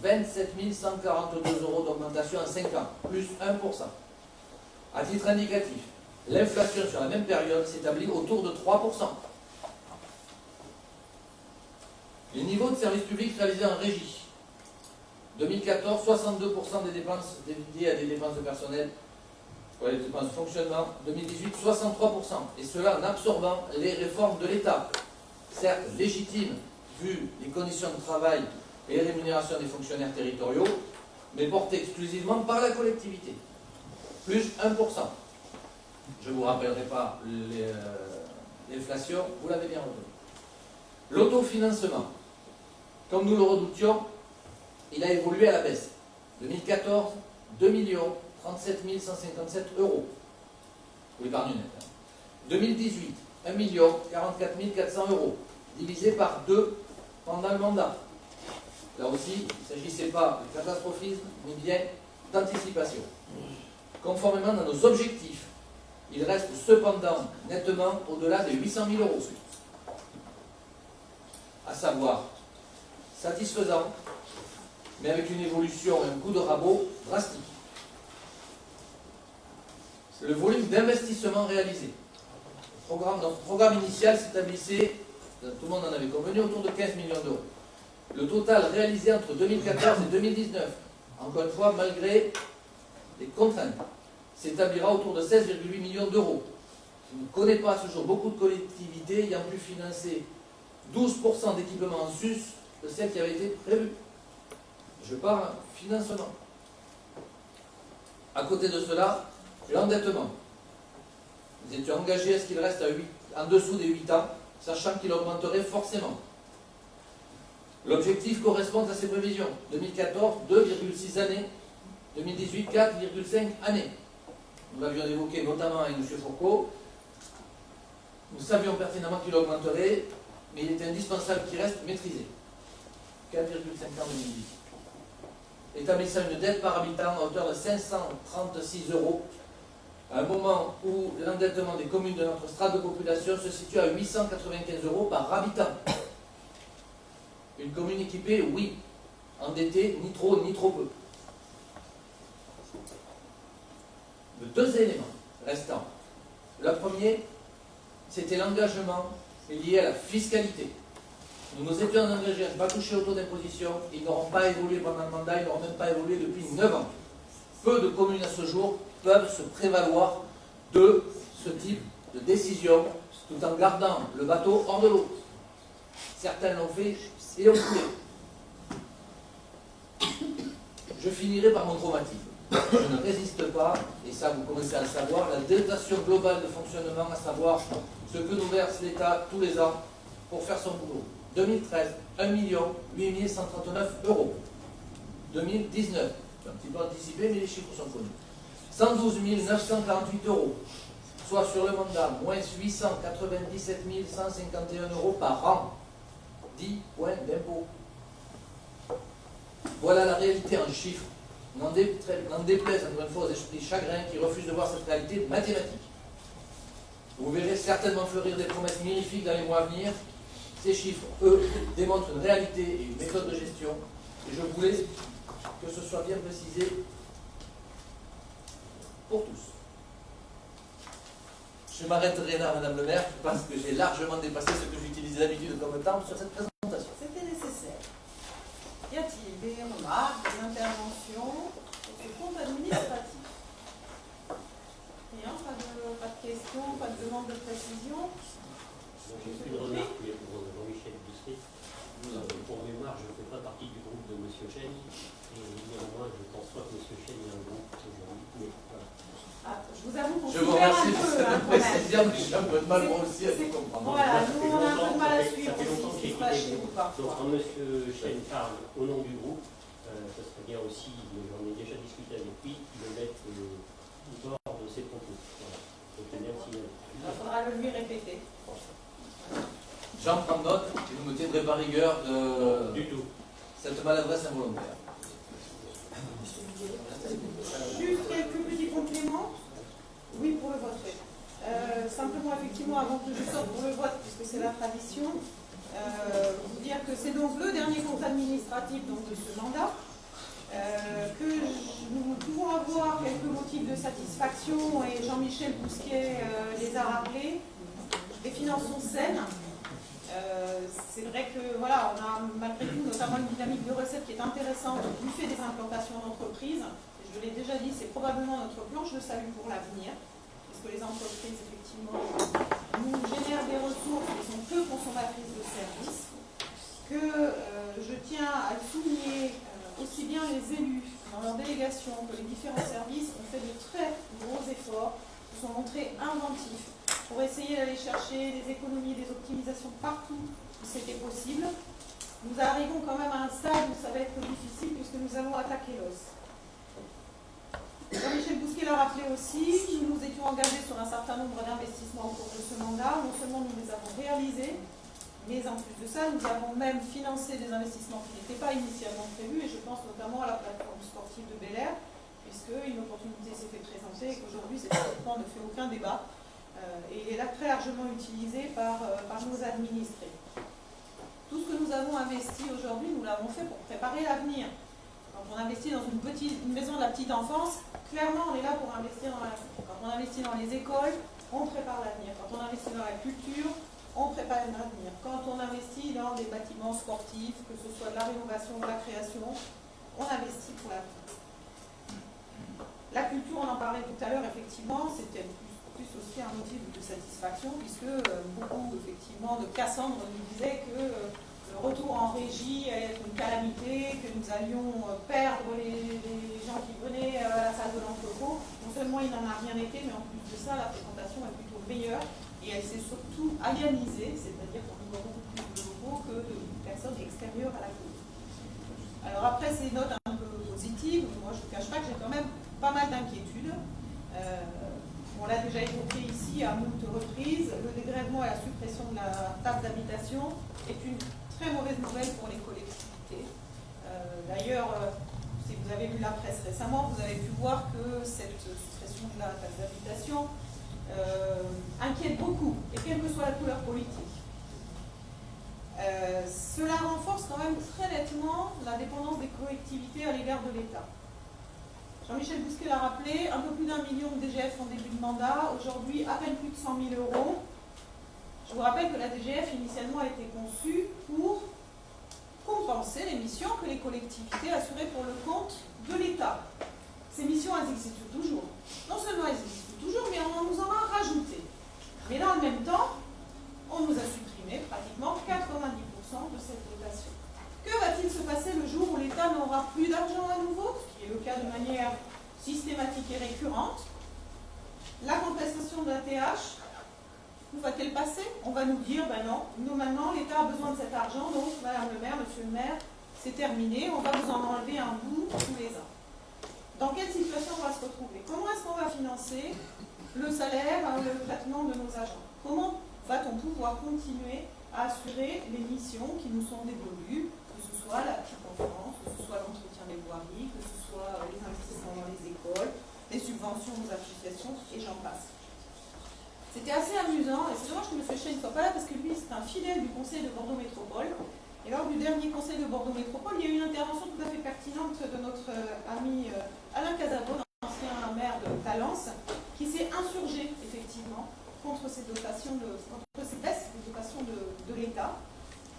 27 142 euros d'augmentation en 5 ans, plus 1%. À titre indicatif, l'inflation sur la même période s'établit autour de 3%. Les niveaux de services publics réalisés en régie. 2014, 62% des dépenses dédiées à des dépenses de personnel pour les dépenses de fonctionnement. 2018, 63%. Et cela en absorbant les réformes de l'État. Certes légitimes, vu les conditions de travail et les rémunérations des fonctionnaires territoriaux, mais portées exclusivement par la collectivité. Plus 1%. Je ne vous rappellerai pas l'inflation, vous l'avez bien retenu. L'autofinancement, comme nous le redoutions, il a évolué à la baisse. 2014, 2 37 157 euros pour l'épargne nette. 2018, 1 44 400 euros, divisé par 2 pendant le mandat. Là aussi, il ne s'agissait pas de catastrophisme, mais bien d'anticipation. Conformément à nos objectifs, il reste cependant nettement au-delà des 800 000 euros. À savoir, satisfaisant, mais avec une évolution et un coup de rabot drastique. Le volume d'investissement réalisé. Notre programme initial s'établissait, tout le monde en avait convenu, autour de 15 millions d'euros. Le total réalisé entre 2014 et 2019, encore une fois, malgré les contraintes, s'établira autour de 16,8 millions d'euros. Je ne connais pas à ce jour beaucoup de collectivités ayant pu financer 12% d'équipements en sus de celles qui avaient été prévues. Je parle financement. À côté de cela, l'endettement. Nous étions engagés à ce qu'il reste en dessous des 8 ans, sachant qu'il augmenterait forcément. L'objectif correspond à ces prévisions. 2014, 2,6 années. 2018, 4,5 années. Nous l'avions évoqué notamment avec M. Foucault. Nous savions pertinemment qu'il augmenterait, mais il était indispensable qu'il reste maîtrisé. 4,5 ans en 2018. Établissant une dette par habitant à hauteur de 536 euros, à un moment où l'endettement des communes de notre strate de population se situe à 895 euros par habitant. Une commune équipée, oui. Endettée, ni trop peu. De 2 éléments restants. Le premier, c'était l'engagement lié à la fiscalité. Nous nous étions engagés à ne pas toucher au taux d'imposition. Ils n'auront pas évolué pendant le mandat, ils n'auront même pas évolué depuis 9 ans. Peu de communes à ce jour peuvent se prévaloir de ce type de décision tout en gardant le bateau hors de l'eau. Certains l'ont fait et ont coulé. Je finirai par mon traumatisme. Je ne résiste pas, et ça vous commencez à le savoir, la dotation globale de fonctionnement, à savoir ce que nous verse l'État tous les ans pour faire son boulot. 2013, 1 8 139 euros. 2019, c'est un petit peu anticipé, mais les chiffres sont connus. 112 948 euros, soit sur le mandat, moins 897 151 euros par an. 10 points d'impôt. Voilà la réalité en chiffres. N'en déplaise encore une fois aux esprits chagrins qui refusent de voir cette réalité mathématique. Vous verrez certainement fleurir des promesses mirifiques dans les mois à venir. Ces chiffres, eux, démontrent une réalité et une méthode de gestion. Et je voulais que ce soit bien précisé pour tous. Je m'arrêterai là, Madame le maire, parce que j'ai largement dépassé ce que j'utilise d'habitude comme temps sur cette présentation. C'était nécessaire. Y a-t-il des remarques, des interventions sur ce compte administratif? Rien, pas de questions, pas de demande de précision? J'ai une remarque pour Jean-Michel Bousquet. Pour mémoire, je ne fais pas partie du groupe de M. Chêne. Et néanmoins, je ne pense pas que M. Chêne ait un groupe aujourd'hui. Mais voilà. Ah, je vous avoue qu'on Je vous super remercie un de peu, cette quand même. précision, mais j'ai un peu de mal moi aussi à tout comprendre. Voilà, nous on a un peu de mal à Ça suivre fait aussi longtemps ce que qui j'ai se passe quitté chez le vous groupe. parfois. Donc quand M. Chêne parle au nom du groupe, ça serait bien aussi, j'en ai déjà discuté avec lui, de mettre au bord de ses propos. Voilà. Donc, merci. Il faudra le lui répéter. J'en prends note et vous me tiendrez par rigueur de Du tout. cette maladresse involontaire. Juste quelques petits compléments. Oui, pour le vote. Simplement, effectivement, avant que je sorte pour le vote, puisque c'est la tradition, vous dire que c'est donc le dernier compte administratif donc, de ce mandat, que nous pouvons avoir quelques motifs de satisfaction, et Jean-Michel Bousquet les a rappelés. Les finances sont saines. C'est vrai que voilà, on a malgré tout notamment une dynamique de recettes qui est intéressante du fait des implantations d'entreprises. Je l'ai déjà dit, c'est probablement notre plan, je le salue pour l'avenir, parce que les entreprises effectivement nous génèrent des ressources qui sont peu consommatrices de services, que je tiens à souligner aussi bien les élus dans leur délégation que les différents services ont fait de très gros efforts, se sont montrés inventifs pour essayer d'aller chercher des économies, des optimisations partout où c'était possible. Nous arrivons quand même à un stade où ça va être difficile puisque nous allons attaquer l'os. Jean-Michel Bousquet l'a rappelé aussi, nous nous étions engagés sur un certain nombre d'investissements au cours de ce mandat. Non seulement nous les avons réalisés, mais en plus de ça, nous avons même financé des investissements qui n'étaient pas initialement prévus, et je pense notamment à la plateforme sportive de Bel Air, puisque une opportunité s'est fait présenter et qu'aujourd'hui, cet équipement ne fait aucun débat. Et est là très largement utilisé par nos administrés. Tout ce que nous avons investi aujourd'hui, nous l'avons fait pour préparer l'avenir. Quand on investit dans une maison de la petite enfance, clairement on est là pour investir dans l'avenir. Quand on investit dans les écoles, on prépare l'avenir. Quand on investit dans la culture, on prépare l'avenir. Quand on investit dans des bâtiments sportifs, que ce soit de la rénovation ou de la création, on investit pour l'avenir. La culture, on en parlait tout à l'heure, effectivement, c'était plus aussi un motif de satisfaction, puisque beaucoup effectivement de Cassandre nous disaient que le retour en régie allait être une calamité, que nous allions perdre les gens qui venaient à la salle de l'entrepôt. Non seulement il n'en a rien été, mais en plus de ça, la fréquentation est plutôt meilleure et elle s'est surtout allianisée, c'est-à-dire qu'on voit beaucoup plus de locaux que de personnes extérieures à la commune. Alors après ces notes un peu positives, moi je ne vous cache pas que j'ai quand même pas mal d'inquiétudes. On l'a déjà évoqué ici à moult reprises, le dégrèvement et la suppression de la taxe d'habitation est une très mauvaise nouvelle pour les collectivités. D'ailleurs, si vous avez lu la presse récemment, vous avez pu voir que cette suppression de la taxe d'habitation inquiète beaucoup, et quelle que soit la couleur politique. Cela renforce quand même très nettement la dépendance des collectivités à l'égard de l'État. Jean-Michel Bousquet l'a rappelé, un peu plus d'1 million de DGF en début de mandat, aujourd'hui à peine plus de 100 000 €. Je vous rappelle que la DGF initialement a été conçue pour compenser les missions que les collectivités assuraient pour le compte de l'État. Ces missions, elles existent toujours. Non seulement elles existent toujours, mais on nous en a rajouté. Mais dans le même temps, on nous a supprimé pratiquement 90% de cette dotation. Que va-t-il se passer le jour où l'État n'aura plus d'argent à nouveau, ce qui est le cas de manière systématique et récurrente? La compensation de la TH, où va-t-elle passer? On va nous dire, ben non, nous maintenant l'État a besoin de cet argent, donc Madame le maire, Monsieur le maire, c'est terminé, on va vous en enlever un bout tous les ans. Dans quelle situation on va se retrouver? Comment est-ce qu'on va financer le salaire, le traitement de nos agents? Comment va-t-on pouvoir continuer à assurer les missions qui nous sont dévolues, que ce soit la petite enfance, que ce soit l'entretien associations, et j'en passe. C'était assez amusant, et c'est dommage que M. Chey ne soit pas là, parce que lui, c'est un fidèle du Conseil de Bordeaux Métropole. Et lors du dernier Conseil de Bordeaux Métropole, il y a eu une intervention tout à fait pertinente de notre ami Alain Casabon, ancien maire de Talence, qui s'est insurgé, effectivement, contre ces dotations contre ces baisses de dotations de l'État.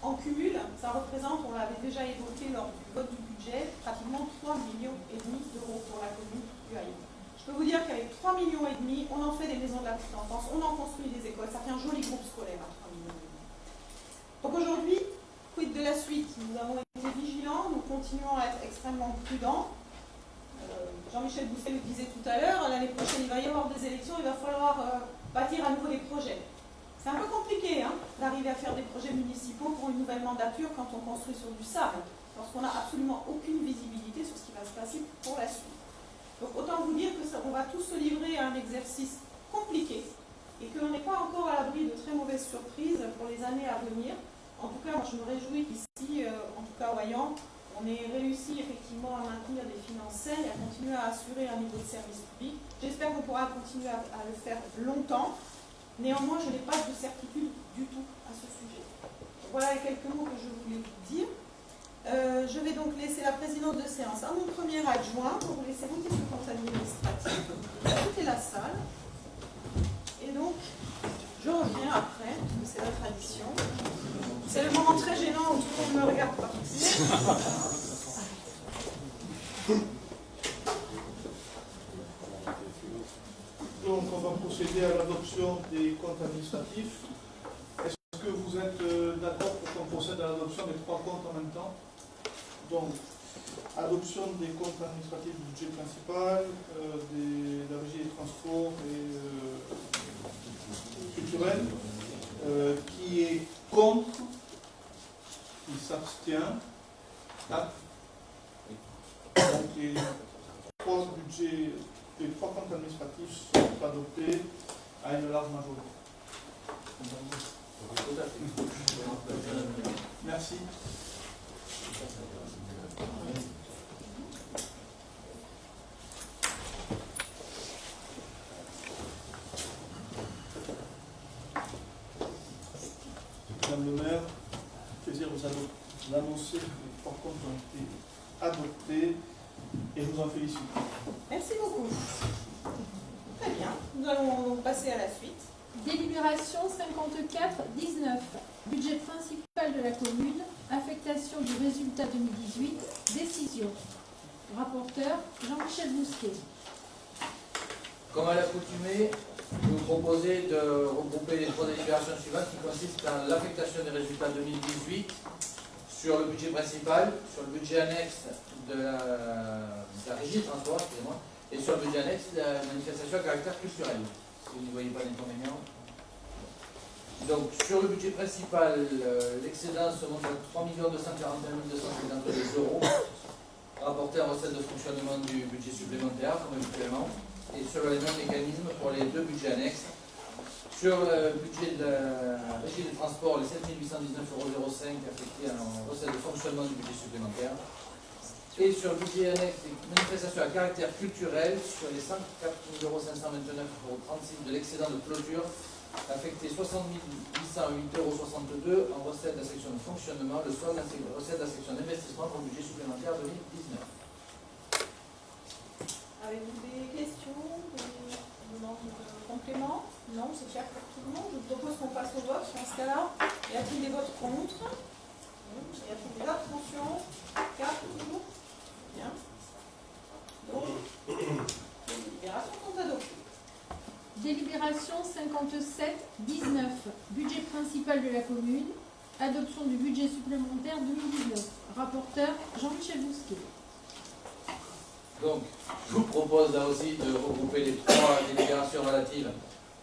En cumul, ça représente, on l'avait déjà évoqué lors du vote du budget, pratiquement 3,5 millions d'euros pour la commune du Haillon. Je peux vous dire qu'avec 3,5 millions, on en fait des maisons de la petite enfance, on en construit des écoles, ça fait un joli groupe scolaire à 3,5 millions. Donc aujourd'hui, quid de la suite? Nous avons été vigilants, nous continuons à être extrêmement prudents. Jean-Michel Bousquet le disait tout à l'heure, l'année prochaine il va y avoir des élections, il va falloir bâtir à nouveau des projets. C'est un peu compliqué d'arriver à faire des projets municipaux pour une nouvelle mandature quand on construit sur du sable, lorsqu'on n'a absolument aucune visibilité sur ce qui va se passer pour la suite. Donc autant vous dire qu'on va tous se livrer à un exercice compliqué et qu'on n'est pas encore à l'abri de très mauvaises surprises pour les années à venir. En tout cas, moi je me réjouis qu'ici, en tout cas au Haillon, on ait réussi effectivement à maintenir des finances saines et à continuer à assurer un niveau de service public. J'espère qu'on pourra continuer à le faire longtemps. Néanmoins, je n'ai pas de certitude du tout à ce sujet. Voilà les quelques mots que je voulais vous dire. Je vais donc laisser la présidente de séance à mon premier adjoint pour vous laisser voter ce compte administratif. Quitter la salle. Et donc, je reviens après, parce que c'est la tradition. C'est le moment très gênant où tout le monde me regarde partir. Donc, on va procéder à l'adoption des comptes administratifs. Est-ce que vous êtes d'accord pour qu'on procède à l'adoption des trois comptes en même temps? Donc, adoption des comptes administratifs du budget principal, de la régie des transports et culturels. Qui est contre? Qui s'abstient? Donc, les trois budgets. Les trois comptes administratifs sont adoptés à une large majorité. Merci. Madame le maire, plaisir de vous annoncer que les trois comptes ont été adoptés et je vous en félicite. Merci beaucoup. Très bien. Nous allons donc passer à la suite. Délibération 54-19. Budget principal de la commune. Affectation du résultat 2018. Décision. Rapporteur Jean-Michel Bousquet. Comme à l'accoutumée, je vous proposer de regrouper les trois délibérations suivantes qui consistent en l'affectation des résultats 2018 sur le budget principal, sur le budget annexe de la régie de transport, excusez-moi, et sur le budget annexe de la manifestation à caractère culturel, si vous ne voyez pas d'inconvénient. Donc, sur le budget principal, l'excédent se monte à 3 241 252 euros, rapporté en recette de fonctionnement du budget supplémentaire, comme habituellement, et selon les mêmes mécanismes pour les deux budgets annexes. Sur le budget de la régie des transports, les 7 819,05 € affectés en recette de fonctionnement du budget supplémentaire. Et sur le budget annexe des manifestations à caractère culturel, sur les 104 529,36 € de l'excédent de clôture, affecté 60 808,62 € en recette de la section de fonctionnement, le solde de recette de la section d'investissement pour le budget supplémentaire 2019. Avez-vous des questions, des demandes de compléments? Non, c'est clair pour tout le monde. Je vous propose qu'on passe au vote dans ce cas-là. Y a-t-il des votes contre? Y a-t-il des abstentions? 4 toujours? Bien. Donc, les délibérations sont adoptées. Délibération 57-19. Budget principal de la commune. Adoption du budget supplémentaire 2019. Rapporteur Jean-Michel Bousquet. Donc, je vous propose là aussi de regrouper les trois délibérations relatives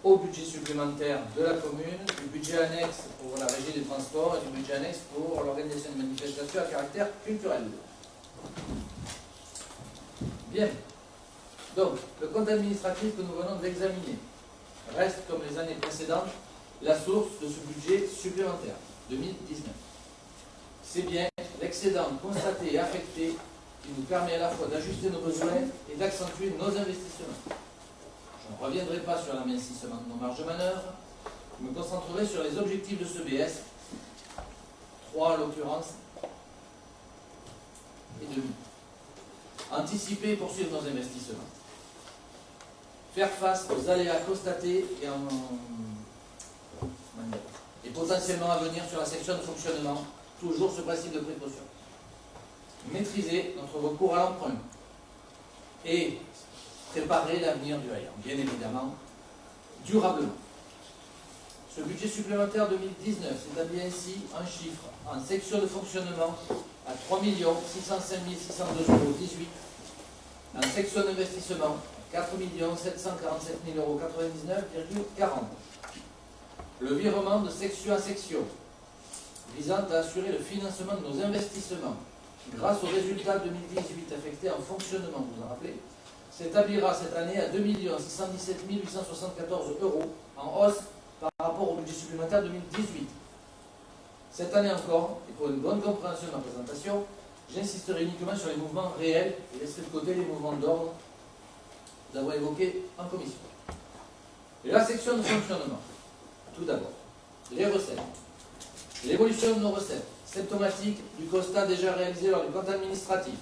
au budget supplémentaire de la commune, du budget annexe pour la régie des transports et du budget annexe pour l'organisation de manifestations à caractère culturel. Bien. Donc, le compte administratif que nous venons d'examiner reste, comme les années précédentes, la source de ce budget supplémentaire 2019. C'est bien l'excédent constaté et affecté qui nous permet à la fois d'ajuster nos besoins et d'accentuer nos investissements. Je ne reviendrai pas sur l'amincissement de nos marges de manœuvre. Je me concentrerai sur les objectifs de ce BS, 3 en l'occurrence, et demi. Anticiper et poursuivre nos investissements. Faire face aux aléas constatés et potentiellement à venir sur la section de fonctionnement, toujours ce principe de précaution. Maîtriser notre recours à l'emprunt et préparer l'avenir du Haillan, bien évidemment, durablement. Ce budget supplémentaire 2019 s'établit ainsi en chiffres en section de fonctionnement à 3 605 602,18 €, en section d'investissement 4 747 099,40 €. Le virement de section à section visant à assurer le financement de nos investissements grâce aux résultats 2018 affectés en fonctionnement, vous vous en rappelez, s'établira cette année à 2 617 874 € en hausse par rapport au budget supplémentaire 2018. Cette année encore, et pour une bonne compréhension de ma présentation, j'insisterai uniquement sur les mouvements réels et laisserai de côté les mouvements d'ordre que nous avons évoqués en commission. Et la section de fonctionnement. Tout d'abord, les recettes. L'évolution de nos recettes, symptomatique du constat déjà réalisé lors du compte administratif.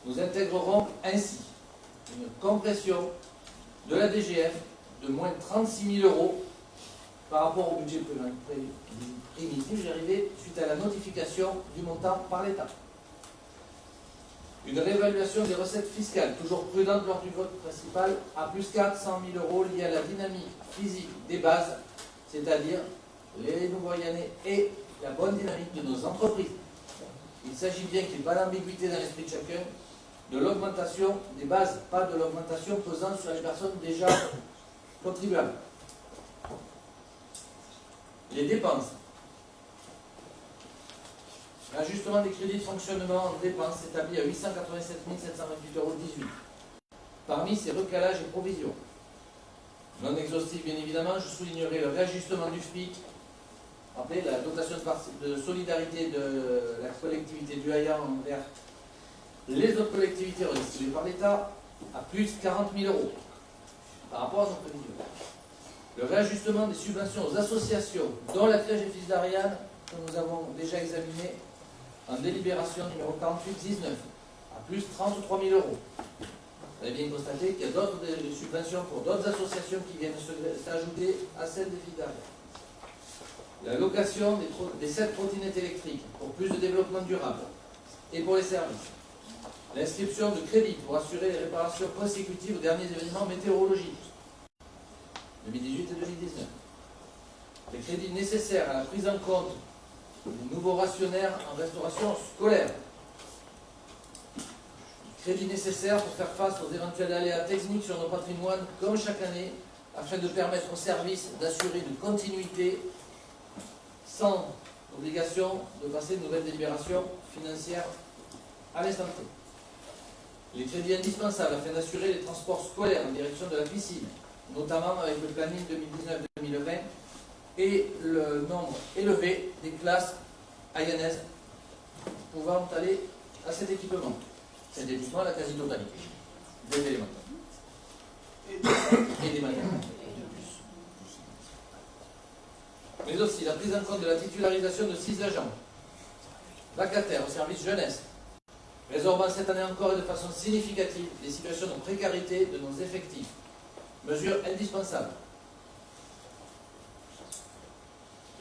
Nous intégrerons ainsi une compression de la DGF de moins 36 000 € par rapport au budget primitif, j'y arrivais, suite à la notification du montant par l'État. Une réévaluation des recettes fiscales, toujours prudente lors du vote principal, à plus 400 000 € liée à la dynamique physique des bases, c'est-à-dire les Nouveau-Haillanais et la bonne dynamique de nos entreprises. Il s'agit bien qu'il n'y ait pas d'ambiguïté dans l'esprit de chacun, de l'augmentation des bases, pas de l'augmentation pesant sur les personnes déjà contribuables. Les dépenses. L'ajustement des crédits de fonctionnement en dépenses s'établit à 887 728,18 €. Parmi ces recalages et provisions, non exhaustifs bien évidemment, je soulignerai le réajustement du FPIC, rappelez la dotation de solidarité de la collectivité du Haillan envers les autres collectivités redistribuées par l'État, à plus 40 000 € par rapport à nos prévisions. Le réajustement des subventions aux associations, dont la crèche des Fils d'Ariane, que nous avons déjà examiné en délibération numéro 48-19, à plus 33 000 €. Vous avez bien constaté qu'il y a d'autres subventions pour d'autres associations qui viennent s'ajouter à celles des Fils d'Ariane. La location des 7 trottinettes électriques pour plus de développement durable et pour les services. L'inscription de crédits pour assurer les réparations consécutives aux derniers événements météorologiques 2018 et 2019. Les crédits nécessaires à la prise en compte des nouveaux rationnaires en restauration scolaire. Crédits nécessaires pour faire face aux éventuels aléas techniques sur nos patrimoines comme chaque année, afin de permettre aux services d'assurer une continuité sans obligation de passer de nouvelles délibérations financières à l'instant T. Les crédits indispensables afin d'assurer les transports scolaires en direction de la piscine, notamment avec le planning 2019-2020 et le nombre élevé des classes haillanaises pouvant aller à cet équipement. Cet équipement, la quasi-totalité des élémentaires et des maternelles. Mais aussi la prise en compte de la titularisation de 6 agents vacataires au service jeunesse, résorbant cette année encore et de façon significative les situations de précarité de nos effectifs. Mesure indispensable.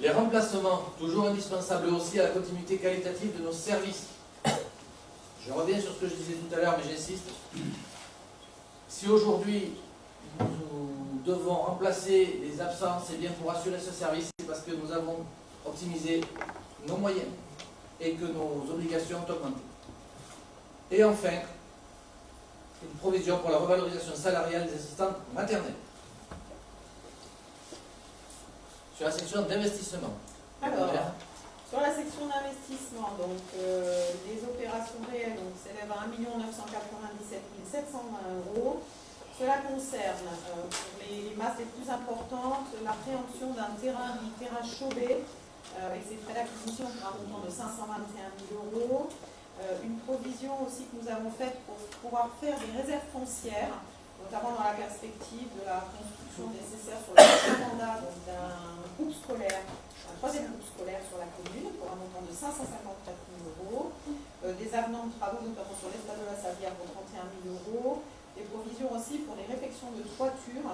Les remplacements, toujours indispensables aussi à la continuité qualitative de nos services. Je reviens sur ce que je disais tout à l'heure, mais j'insiste. Si aujourd'hui nous devons remplacer les absents, c'est bien pour assurer ce service, c'est parce que nous avons optimisé nos moyens et que nos obligations ont augmenté. Et enfin, une provision pour la revalorisation salariale des assistantes maternelles. Sur la section d'investissement. Alors, sur la section d'investissement, donc les opérations réelles s'élèvent à 1 997 720 €. Cela concerne, pour les masses les plus importantes, la préemption d'un terrain dit terrain Chauvet, avec ses frais d'acquisition pour un montant de 521 000 €. Une provision aussi que nous avons faite pour pouvoir faire des réserves foncières notamment dans la perspective de la construction nécessaire sur le prochain mandat d'un groupe scolaire, un troisième groupe scolaire sur la commune, pour un montant de 554 000 €, des avenants de travaux, notamment sur l'espace de la Sablière pour 31 000 €, des provisions aussi pour les réfections de toiture,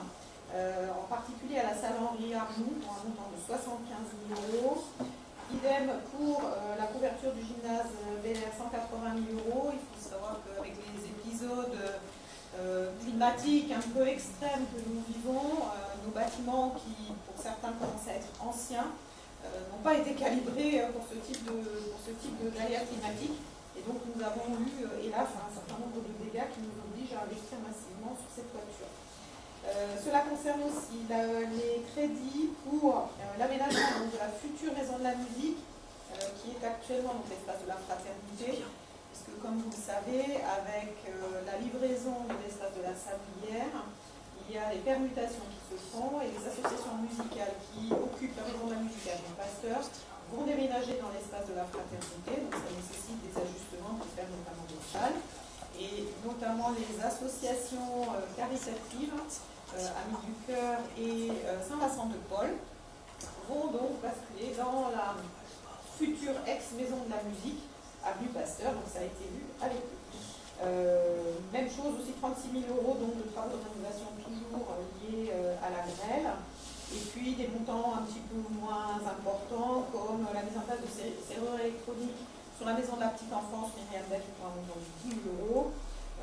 en particulier à la salle Henri Arnoux, pour un montant de 75 000 €. Idem pour la couverture du gymnase BLR, 180 000 €. Il faut savoir qu'avec les épisodes climatiques un peu extrêmes que nous vivons, nos bâtiments qui, pour certains, commencent à être anciens, n'ont pas été calibrés pour ce type d'aléas climatiques. Et donc nous avons eu, hélas, un certain nombre de dégâts qui nous obligent à investir massivement sur ces toitures. Cela concerne aussi les crédits pour l'aménagement de la future maison de la musique, qui est actuellement l'espace de la fraternité, puisque comme vous le savez, avec la livraison de l'espace de la Sablière, il y a les permutations qui se font et les associations musicales qui occupent la maison de la musique à Jean Pasteur vont déménager dans l'espace de la fraternité, donc ça nécessite des ajustements pour faire notamment des salles, et notamment les associations caritatives, Amis du Cœur et Saint-Vincent-de-Paul, vont donc basculer dans la future ex-maison de la musique, avenue Pasteur, donc ça a été vu avec eux. Même chose aussi, 36 000 € donc de travaux de rénovation toujours liés à la grêle, et puis des montants un petit peu moins importants comme la mise en place de serrures électroniques sur la maison de la petite enfance Myriam Bell pour un montant de 10 000 €,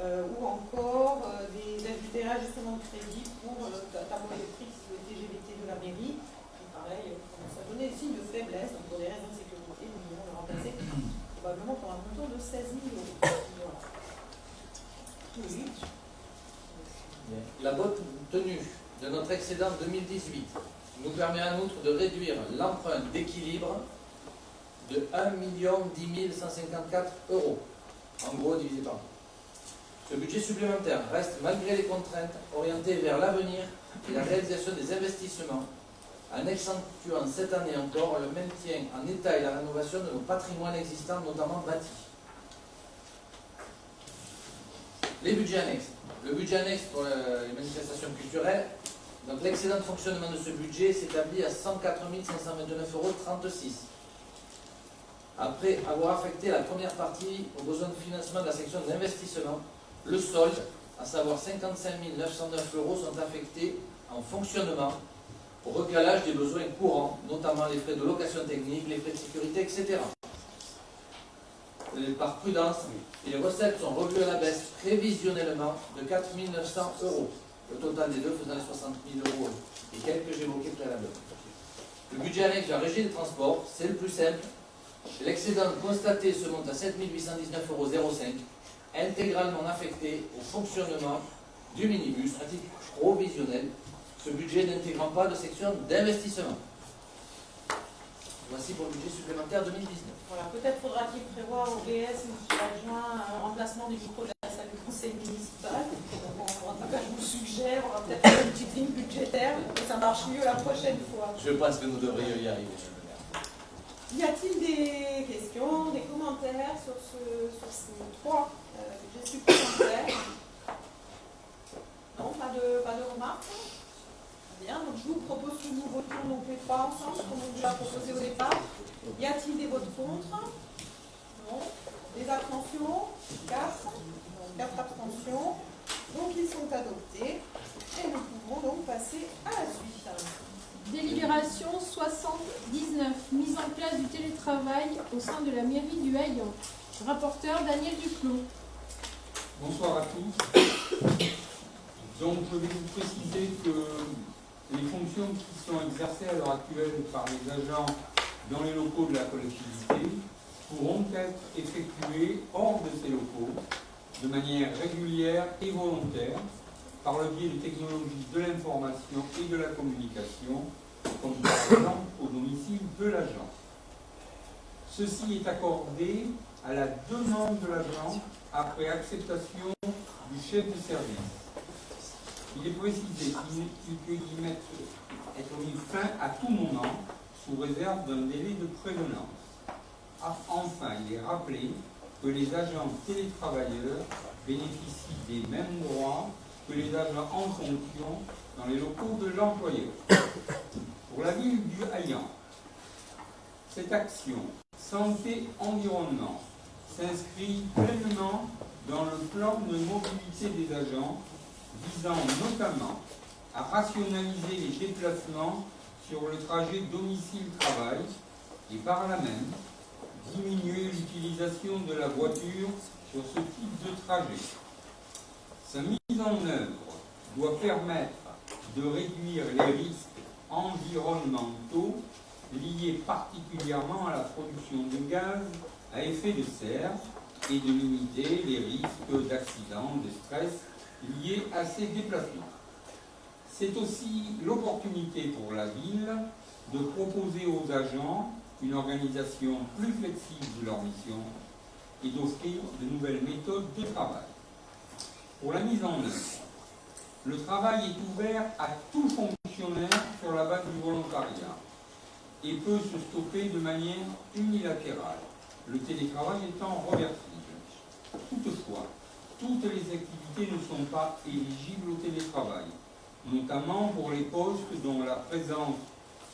ou encore des ajustements de crédit pour le tableau électrique sur le TGVT de la mairie, qui pareil commence à donner des signes de faiblesse, donc pour des raisons de sécurité, nous devons le remplacer probablement pour un montant de 16 000 €. Voilà. Oui. La bonne tenue de notre excédent 2018 nous permet en outre de réduire l'emprunt d'équilibre de 1 10 154 €, en gros divisé par 2. Ce budget supplémentaire reste, malgré les contraintes, orienté vers l'avenir et la réalisation des investissements, en accentuant cette année encore le maintien en état et la rénovation de nos patrimoines existants, notamment bâtis. Les budgets annexes. Le budget annexe pour les manifestations culturelles, donc l'excédent de fonctionnement de ce budget s'établit à 104 529,36 €. Après avoir affecté la première partie aux besoins de financement de la section d'investissement, le solde, à savoir 55 909 € sont affectés en fonctionnement au recalage des besoins courants, notamment les frais de location technique, les frais de sécurité, etc. Par prudence, les recettes sont revues à la baisse prévisionnellement de 4 900 €. Le total des deux faisant les 60 000 € et quelques que j'évoquais préalablement. Le budget annexe de la régie des transports, c'est le plus simple. L'excédent constaté se monte à 7 819,05 €, intégralement affecté au fonctionnement du minibus à titre provisionnel, ce budget n'intégrant pas de section d'investissement. Voici pour le budget supplémentaire 2019. Voilà, peut-être faudra-t-il prévoir au BS, monsieur l'adjoint, un remplacement du micro de la salle du conseil municipal. En tout cas, je vous suggère, on va peut-être faire une petite ligne budgétaire pour que ça marche mieux la prochaine fois. Je pense que nous devrions y arriver, monsieur le maire. Y a-t-il des questions, des commentaires sur ces trois budgets supplémentaires? Non, pas de remarques? Bien, donc je vous propose que nous votions donc les trois ensemble, comme on vous l'a proposé au départ. Y a-t-il des votes contre? Non. Des abstentions? 4. 4 abstentions. Donc ils sont adoptés. Et nous pouvons donc passer à la suite. Délibération 79. Mise en place du télétravail au sein de la mairie du Haillon. Rapporteur Daniel Duclos. Bonsoir à tous. Donc je vais vous préciser que les fonctions qui sont exercées à l'heure actuelle par les agents dans les locaux de la collectivité pourront être effectuées hors de ces locaux de manière régulière et volontaire par le biais des technologies de l'information et de la communication, comme par exemple au domicile de l'agent. Ceci est accordé à la demande de l'agent après acceptation du chef de service. Il est précisé qu'il peut y être mis fin à tout moment sous réserve d'un délai de prévenance. Enfin, il est rappelé que les agents télétravailleurs bénéficient des mêmes droits que que les agents en fonction dans les locaux de l'employeur. Pour la ville du Haillan, cette action santé-environnement s'inscrit pleinement dans le plan de mobilité des agents visant notamment à rationaliser les déplacements sur le trajet domicile-travail et par là même diminuer l'utilisation de la voiture sur ce type de trajet. Sa mise en œuvre doit permettre de réduire les risques environnementaux liés particulièrement à la production de gaz à effet de serre et de limiter les risques d'accidents, de stress liés à ces déplacements. C'est aussi l'opportunité pour la ville de proposer aux agents une organisation plus flexible de leur mission et d'offrir de nouvelles méthodes de travail. Pour la mise en œuvre, le travail est ouvert à tout fonctionnaire sur la base du volontariat et peut se stopper de manière unilatérale, le télétravail étant reversible. Toutefois, toutes les activités ne sont pas éligibles au télétravail, notamment pour les postes dont la présence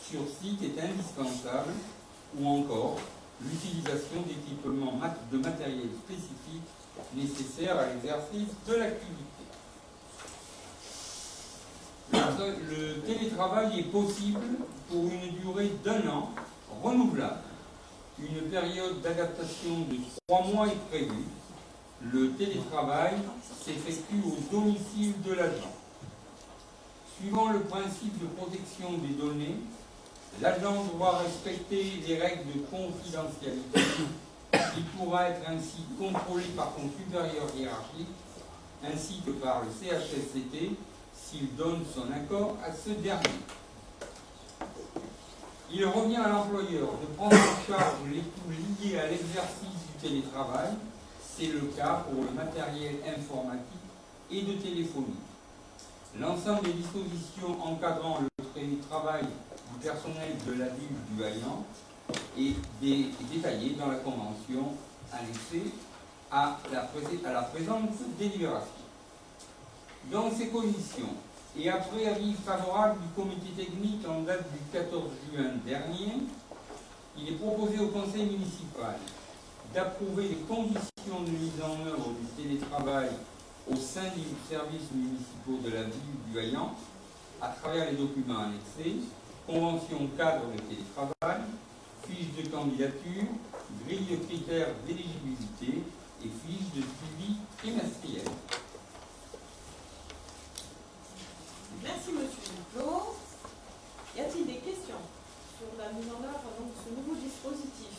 sur site est indispensable ou encore l'utilisation d'équipements de matériel spécifique nécessaires à l'exercice de l'activité. Le télétravail est possible pour une durée d'1 an renouvelable. Une période d'adaptation de 3 mois est prévue. Le télétravail s'effectue au domicile de l'agent. Suivant le principe de protection des données, l'agent devra respecter les règles de confidentialité. Il pourra être ainsi contrôlé par son supérieur hiérarchique ainsi que par le CHSCT s'il donne son accord à ce dernier. Il revient à l'employeur de prendre en charge les coûts liés à l'exercice du télétravail. C'est le cas pour le matériel informatique et de téléphonie. L'ensemble des dispositions encadrant le télétravail du personnel de la ville du Haillan est détaillé dans la convention annexée à la présente délibération. Dans ces conditions, et après avis favorable du comité technique en date du 14 juin dernier, il est proposé au conseil municipal d'approuver les conditions de mise en œuvre du télétravail au sein des services municipaux de la ville du Haillan à travers les documents annexés, convention cadre de télétravail, fiche de candidature, grille de critères d'éligibilité et fiche de suivi trimestriel. Merci Monsieur Duclos. Y a-t-il des questions sur la mise en œuvre de ce nouveau dispositif?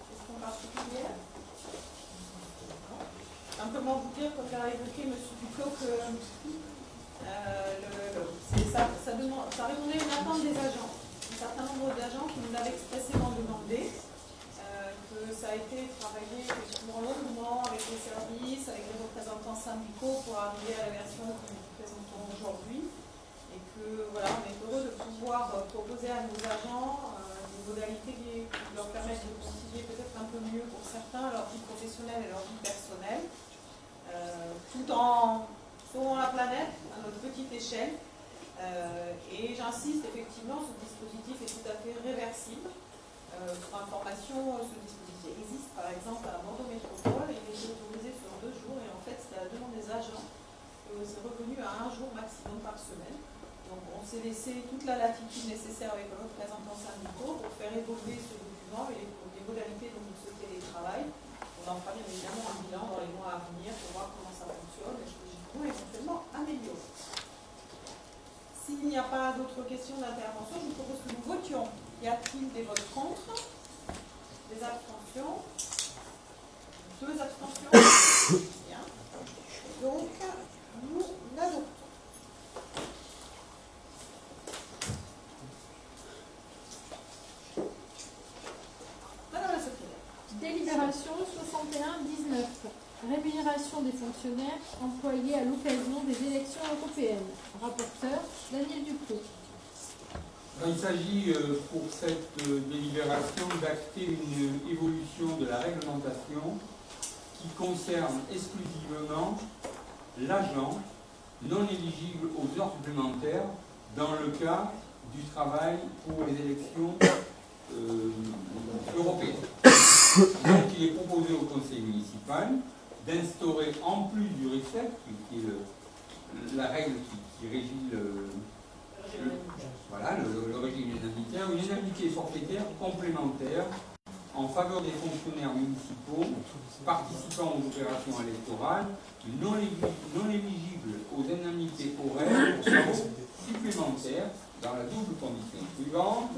Questions particulières? Simplement vous dire, comme l'a évoqué M. Duclos, que ça répondait à une attente des agents. Un certain nombre d'agents qui nous l'avaient expressément demandé, que ça a été travaillé effectivement longuement avec les services, avec les représentants syndicaux pour arriver à la version que nous présentons aujourd'hui. Et que voilà, on est heureux de pouvoir proposer à nos agents des modalités qui leur permettent de concilier peut-être un peu mieux pour certains leur vie professionnelle et leur vie personnelle, tout en sauvant la planète à notre petite échelle. Et j'insiste, effectivement, ce dispositif est tout à fait réversible. Pour information, ce dispositif existe par exemple à Bordeaux Métropole, il est autorisé sur 2 jours et en fait c'est à la demande des agents. C'est revenu à 1 jour maximum par semaine. Donc on s'est laissé toute la latitude nécessaire avec les représentants syndicaux pour faire évoluer ce document et les modalités de ce télétravail. On en fera bien évidemment un bilan dans les mois à venir pour voir comment ça fonctionne et ce que j'y peux éventuellement améliorer. S'il n'y a pas d'autres questions d'intervention, je vous propose que nous votions. Y a-t-il des votes contre? Des abstentions? 2 abstentions? Bien. Donc, nous l'adoptons. Madame la secrétaire. Délibération 61-19. Rémunération des fonctionnaires employés à l'occasion des élections européennes. Rapporteur Daniel Duclos. Il s'agit pour cette délibération d'acter une évolution de la réglementation qui concerne exclusivement l'agent non éligible aux heures supplémentaires dans le cas du travail pour les élections européennes. Donc il est proposé au conseil municipal d'instaurer, en plus du RICEP, qui est la règle qui régit le régime indemnitaire, une indemnité forfaitaire complémentaire en faveur des fonctionnaires municipaux participant aux opérations électorales non éligibles aux indemnités horaires pour travaux supplémentaires dans la double condition suivante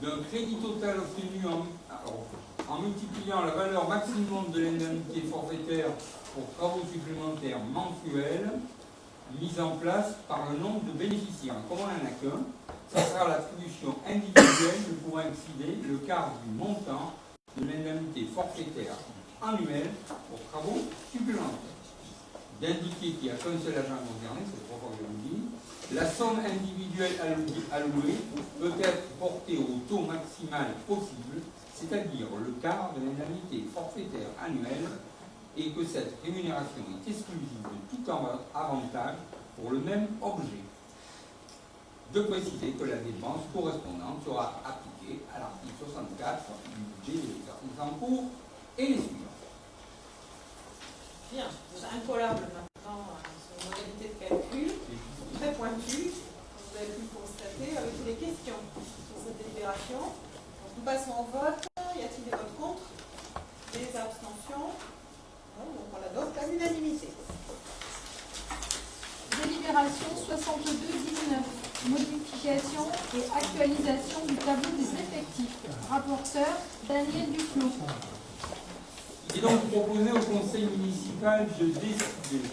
d'un crédit total obtenu en multipliant la valeur maximum de l'indemnité forfaitaire pour travaux supplémentaires mensuels mise en place par le nombre de bénéficiaires. Comme on n'en a qu'un, ça sera l'attribution individuelle ne pourra excéder le quart du montant de l'indemnité forfaitaire annuelle pour travaux supplémentaires. D'indiquer qu'il n'y a qu'un seul agent concerné, c'est trois fois que je vous dis, la somme individuelle allouée peut être portée au taux maximal possible, c'est-à-dire le quart de l'indemnité forfaitaire annuelle, et que cette rémunération est exclusive de tout avantage pour le même objet. De préciser que la dépense correspondante sera appliquée à l'article 64 du budget de l'exercice en cours et les suivants. Bien, c'est incollable maintenant sur une modalité de calcul, très pointue, comme vous avez pu le constater, avec les questions sur cette délibération. Donc nous passons au vote. Y a-t-il des votes contre? Des abstentions? Non, donc on l'adopte à l'unanimité. Délibération 62-19. Modification et actualisation du tableau des effectifs. Rapporteur Daniel Duclos. Il est donc proposé au conseil municipal de décider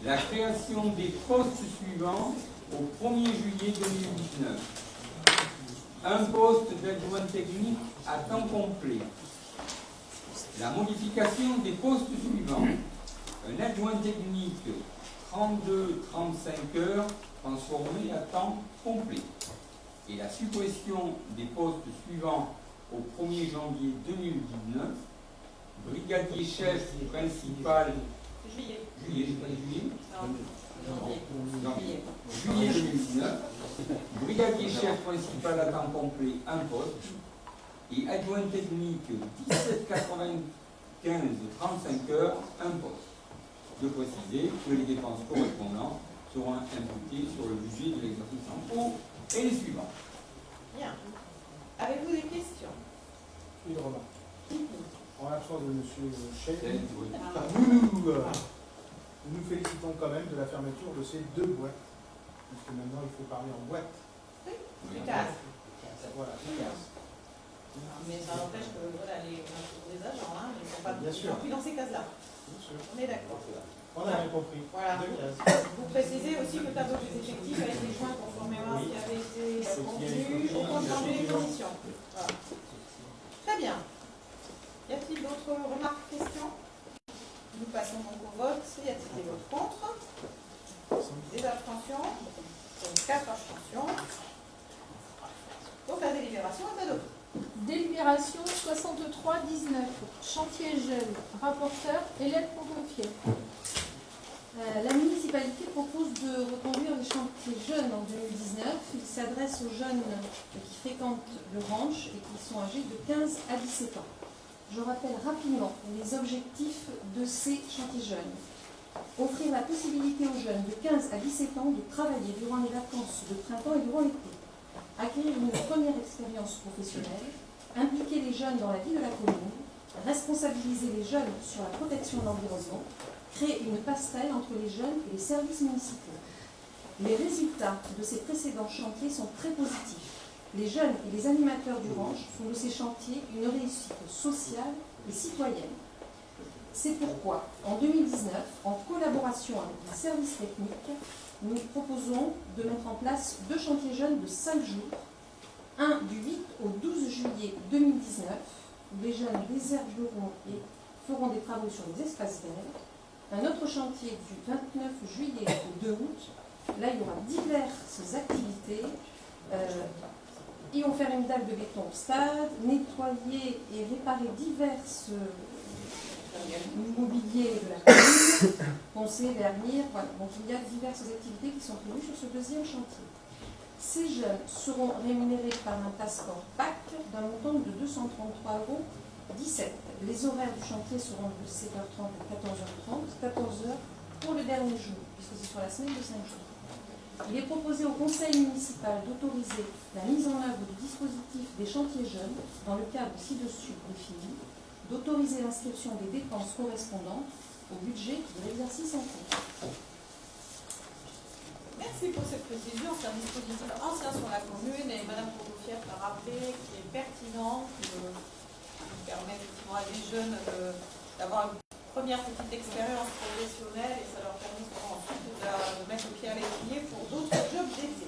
la création des postes suivants au 1er juillet 2019. Un poste d'adjoint technique à temps complet. La modification des postes suivants. Un adjoint technique 32-35 heures transformé à temps complet. Et la suppression des postes suivants au 1er janvier 2019. Brigadier chef principal. Juillet. Juillet 2019. Brigadier chef principal à temps complet, un poste. Et adjoint technique 17,95 35 heures, un poste. De préciser que les dépenses correspondantes seront imputées sur le budget de l'exercice en cours et les suivants. Bien. Avez-vous des questions? Une remarque. En l'absence de M. Chey, Oui. nous nous félicitons quand même de la fermeture de ces deux boîtes. Parce que maintenant, il faut parler en boîte. Les cases. Voilà, les cases. Mais ça n'empêche que voilà, les agents, hein, ils ne sont pas Bien sûr. plus dans ces cases-là. Bien sûr. On est d'accord. On a bien compris. Voilà. Deux cases. Vous précisez aussi que le tableau des effectifs a été joint conformément à ce qui avait été convenu au compte rendu des commissions. Voilà. Très bien. Y a-t-il d'autres remarques, questions? Nous passons donc au vote. Y a-t-il des votes contre? Des abstentions? Donc 4 abstentions. Donc la délibération est adoptée. Délibération 63-19. Chantier jeune. Rapporteur Hélène Pontconfier. La municipalité propose de reconduire les chantiers jeunes en 2019. Il s'adresse aux jeunes qui fréquentent le ranch et qui sont âgés de 15 à 17 ans. Je rappelle rapidement les objectifs de ces chantiers jeunes. Offrir la possibilité aux jeunes de 15 à 17 ans de travailler durant les vacances de printemps et durant l'été. Acquérir une première expérience professionnelle, impliquer les jeunes dans la vie de la commune, responsabiliser les jeunes sur la protection de l'environnement, créer une passerelle entre les jeunes et les services municipaux. Les résultats de ces précédents chantiers sont très positifs. Les jeunes et les animateurs du ranch font de ces chantiers une réussite sociale et citoyenne. C'est pourquoi, en 2019, en collaboration avec les services techniques, nous proposons de mettre en place 2 chantiers jeunes de 5 jours, un du 8 au 12 juillet 2019, où les jeunes désherberont et feront des travaux sur les espaces verts, un autre chantier du 29 juillet au 2 août, là il y aura diverses activités, y ont fait une dalle de béton au stade, nettoyer et réparer divers mobiliers de la commune, poncer, vernir, voilà. Donc il y a diverses activités qui sont prévues sur ce deuxième chantier. Ces jeunes seront rémunérés par un passeport PAC d'un montant de 233,17 €. Les horaires du chantier seront de 7h30 à 14h30, 14h pour le dernier jour, puisque c'est sur la semaine de 5 jours. Il est proposé au conseil municipal d'autoriser la mise en œuvre du dispositif des chantiers jeunes dans le cadre ci-dessus défini, d'autoriser l'inscription des dépenses correspondantes au budget de l'exercice en cours. Merci pour cette précision. C'est un dispositif ancien sur la commune et Mme Provofière l'a rappelé, qui est pertinent, qui permet effectivement à des jeunes d'avoir une première petite expérience professionnelle et ça leur permet ensuite de mettre le pied à l'étrier pour d'autres jobs d'été.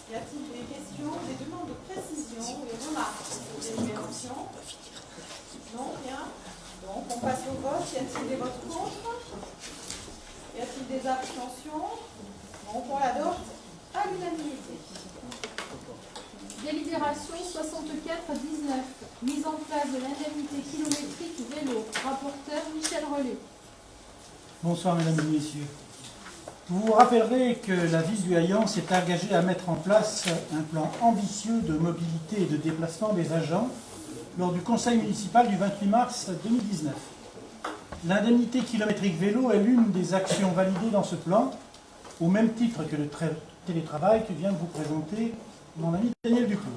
Y a-t-il des questions, des demandes de précision, des remarques sur les délibérations? Non, rien. Donc on passe au vote. Y a-t-il des votes contre? Y a-t-il des abstentions? Donc on l'adopte à l'unanimité. Délibération 64-19. Mise en place de l'indemnité kilométrique vélo. Rapporteur Michel Relais. Bonsoir mesdames et messieurs. Vous vous rappellerez que la ville du Haillan s'est engagée à mettre en place un plan ambitieux de mobilité et de déplacement des agents lors du conseil municipal du 28 mars 2019. L'indemnité kilométrique vélo est l'une des actions validées dans ce plan, au même titre que le télétravail que vient de vous présenter mon ami Daniel Duclos,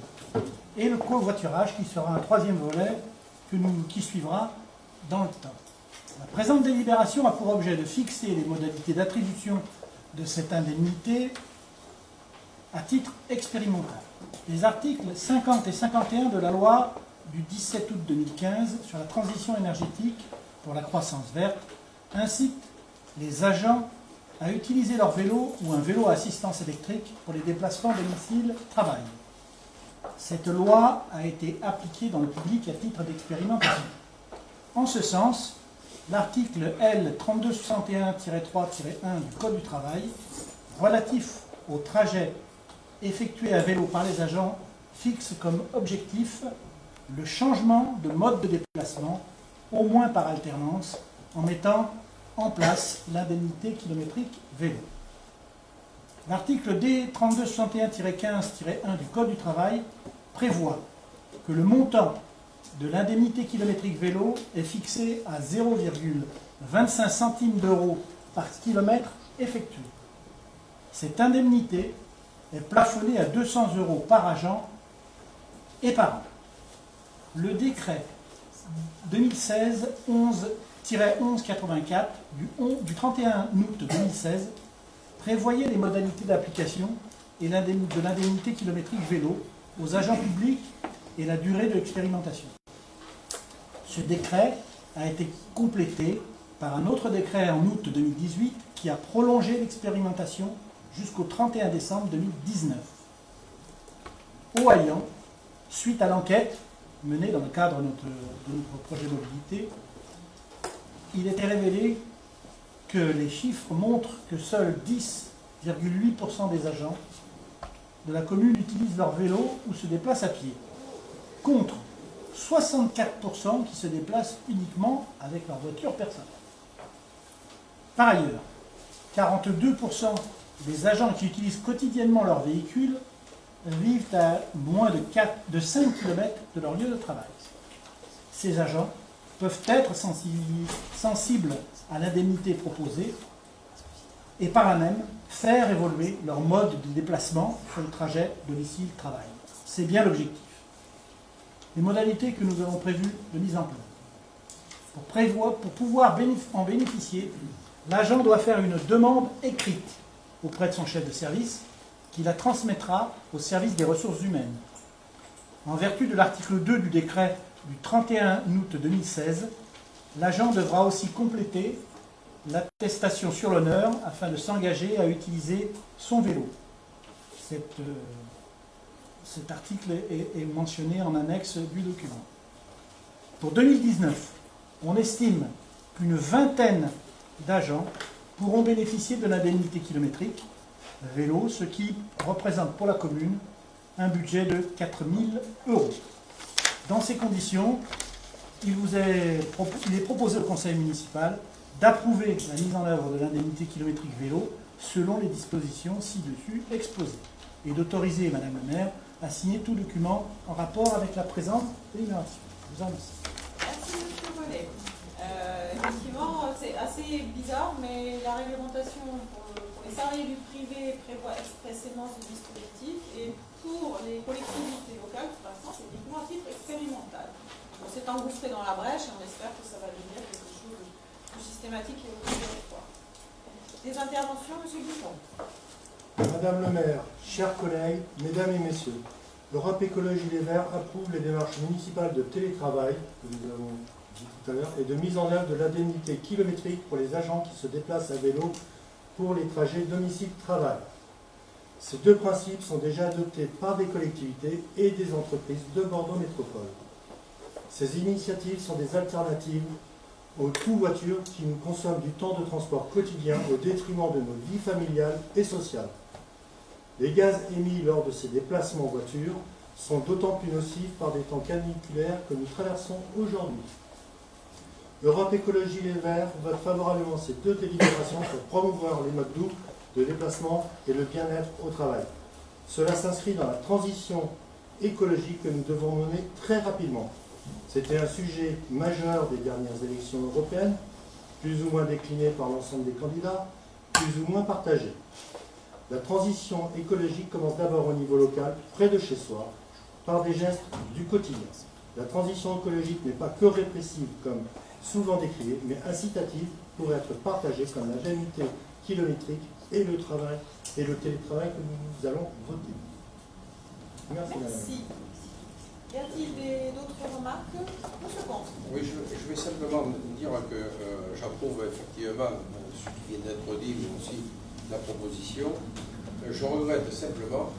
et le covoiturage qui sera un troisième volet qui suivra dans le temps. La présente délibération a pour objet de fixer les modalités d'attribution de cette indemnité à titre expérimental. Les articles 50 et 51 de la loi du 17 août 2015 sur la transition énergétique pour la croissance verte incitent les agents à utiliser leur vélo ou un vélo à assistance électrique pour les déplacements domicile-travail. Cette loi a été appliquée dans le public à titre d'expérimentation. En ce sens, l'article L. 3261-3-1 du Code du travail, relatif aux trajets effectués à vélo par les agents, fixe comme objectif le changement de mode de déplacement, au moins par alternance, en mettant en place l'indemnité kilométrique vélo. L'article D 3261-15-1 du Code du travail prévoit que le montant de l'indemnité kilométrique vélo est fixé à 0,25 centimes d'euros par kilomètre effectué. Cette indemnité est plafonnée à 200 € par agent et par an. Le décret 2016-11-1184 du 31 août 2016 prévoyait les modalités d'application et de l'indemnité kilométrique vélo aux agents publics et la durée de l'expérimentation. Ce décret a été complété par un autre décret en août 2018 qui a prolongé l'expérimentation jusqu'au 31 décembre 2019. Au Haillan, suite à l'enquête menée dans le cadre de notre projet mobilité, il était révélé que les chiffres montrent que seuls 10,8% des agents de la commune utilisent leur vélo ou se déplacent à pied, contre 64% qui se déplacent uniquement avec leur voiture personnelle. Par ailleurs, 42% des agents qui utilisent quotidiennement leur véhicule vivent à moins de 5 km de leur lieu de travail. Ces agents peuvent être sensibles à l'indemnité proposée et par là même faire évoluer leur mode de déplacement sur le trajet domicile-travail. C'est bien l'objectif. Les modalités que nous avons prévues de mise en place. Pour pouvoir en bénéficier, l'agent doit faire une demande écrite auprès de son chef de service qui la transmettra au service des ressources humaines. En vertu de l'article 2 du décret du 31 août 2016, l'agent devra aussi compléter l'attestation sur l'honneur afin de s'engager à utiliser son vélo. Cet article est mentionné en annexe du document. Pour 2019, on estime qu'une vingtaine d'agents pourront bénéficier de l'indemnité kilométrique vélo, ce qui représente pour la commune un budget de 4 000 €. Dans ces conditions, il est proposé au conseil municipal d'approuver la mise en œuvre de l'indemnité kilométrique vélo selon les dispositions ci-dessus exposées et d'autoriser Madame la maire à signer tout document en rapport avec la présente délibération. Je vous en remercie. Merci M. Bonnet. Effectivement, c'est assez bizarre, mais la réglementation pour les salariés du privé prévoit expressément ce dispositif et pour les collectivités locales, pour l'instant, c'est uniquement à titre expérimental. On s'est engouffré dans la brèche et on espère que ça va devenir quelque chose de plus systématique et obligatoire. Des interventions, M. Dupont. Madame le maire, chers collègues, mesdames et messieurs, l'Europe Écologie Les Verts approuve les démarches municipales de télétravail, que nous avons dit tout à l'heure, et de mise en œuvre de l'indemnité kilométrique pour les agents qui se déplacent à vélo pour les trajets domicile-travail. Ces deux principes sont déjà adoptés par des collectivités et des entreprises de Bordeaux Métropole. Ces initiatives sont des alternatives aux tout-voitures qui nous consomment du temps de transport quotidien au détriment de nos vies familiales et sociales. Les gaz émis lors de ces déplacements en voiture sont d'autant plus nocifs par des temps caniculaires que nous traversons aujourd'hui. L'Europe Écologie Les Verts vote favorablement ces deux délibérations pour promouvoir les modes doux de déplacement et le bien-être au travail. Cela s'inscrit dans la transition écologique que nous devons mener très rapidement. C'était un sujet majeur des dernières élections européennes, plus ou moins décliné par l'ensemble des candidats, plus ou moins partagé. La transition écologique commence d'abord au niveau local, près de chez soi, par des gestes du quotidien. La transition écologique n'est pas que répressive, comme souvent décriée, mais incitative pour être partagée comme l'indemnité kilométrique et le travail et le télétravail que nous allons voter. Merci. Merci. Y a-t-il d'autres remarques? Monsieur Comte. Oui, je vais simplement dire que j'approuve effectivement ce qui vient d'être dit, mais aussi la proposition. Je regrette simplement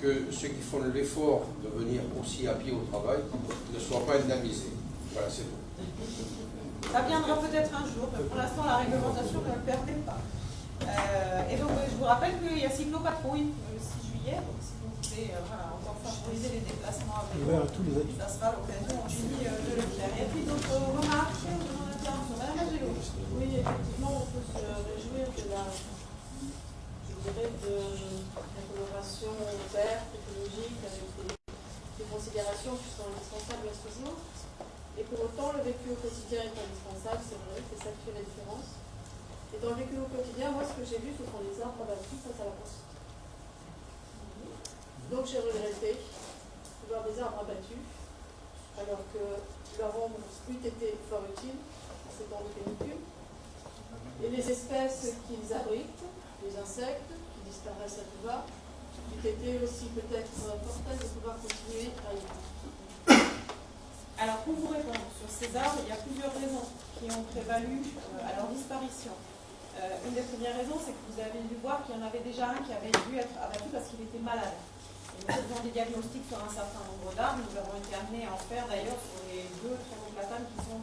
que ceux qui font l'effort de venir aussi à pied au travail ne soient pas indemnisés. Voilà, c'est tout. Ça viendra peut-être un jour, mais pour l'instant la réglementation ne le permet pas. Et donc je vous rappelle qu'il y a cyclopatrouille le 6 juillet, donc si vous voulez encore favoriser les déplacements à vélo, ça sera l'occasion aussi de le faire. Et puis d'autres remarques ou d'autres interventions? Madame Angelo. Oui, effectivement, on peut se réjouir de la coloration verte, écologique, avec des considérations qui sont indispensables à ce jour. Et pour autant, le vécu au quotidien est indispensable, c'est vrai, c'est ça qui fait la différence. Et dans le vécu au quotidien, moi, ce que j'ai vu, ce sont les arbres abattus face à la poste. Donc j'ai regretté de voir des arbres abattus, alors que leur ombre eût été fort utile à ces temps de canicule. Et les espèces qu'ils abritent, les insectes qui disparaissent à tout va, eût été aussi peut-être important de pouvoir continuer à y vivre. Alors pour vous répondre sur ces arbres, il y a plusieurs raisons qui ont prévalu à leur disparition. Une des premières raisons, c'est que vous avez dû voir qu'il y en avait déjà un qui avait dû être abattu parce qu'il était malade. Et nous faisons des diagnostics sur un certain nombre d'arbres. Nous avons été amenés à en faire d'ailleurs sur les 2 très beaux platanes qui sont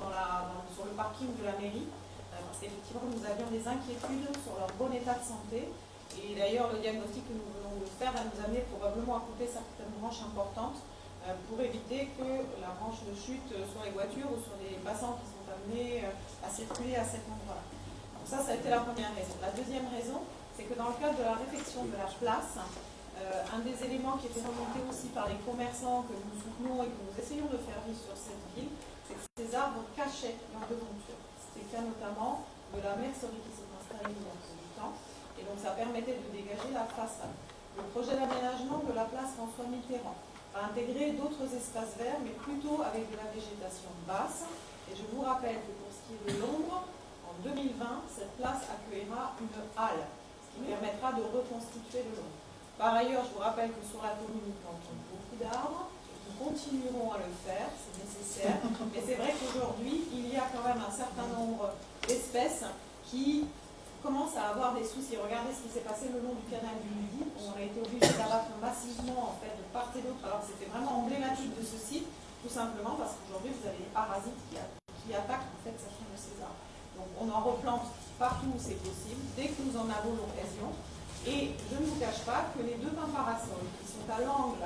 sur le parking de la mairie. Parce qu'effectivement, nous avions des inquiétudes sur leur bon état de santé. Et d'ailleurs, le diagnostic que nous venons de faire va nous amener probablement à couper certaines branches importantes pour éviter que la branche de chute sur les voitures ou sur les passants qui sont amenés à circuler à cet endroit. Donc ça a été la première raison. La deuxième raison, c'est que dans le cadre de la réfection de la place, un des éléments qui était remonté aussi par les commerçants que nous soutenons et que nous essayons de faire vivre sur cette ville, c'est que ces arbres cachaient leur devanture. C'était le cas notamment de la mercerie qui s'est installée il y a peu de temps, et donc ça permettait de dégager la façade. Le projet d'aménagement de la place François Mitterrand a intégré d'autres espaces verts, mais plutôt avec de la végétation basse. Et je vous rappelle que pour ce qui est de l'ombre, en 2020, cette place accueillera une halle, ce qui permettra de reconstituer de l'ombre. Par ailleurs, je vous rappelle que sur la commune, nous plantons beaucoup d'arbres, nous continuerons à le faire, c'est nécessaire. Mais c'est vrai qu'aujourd'hui, il y a quand même un certain nombre d'espèces qui commence à avoir des soucis. Regardez ce qui s'est passé le long du canal du Midi, où on a été obligé d'abattre massivement en fait, de part et d'autre. Alors c'était vraiment emblématique de ce site, tout simplement parce qu'aujourd'hui vous avez des parasites qui attaquent en fait certains de ces arbres. Donc on en replante partout où c'est possible, dès que nous en avons l'occasion. Et je ne vous cache pas que les deux pins parasols qui sont à l'angle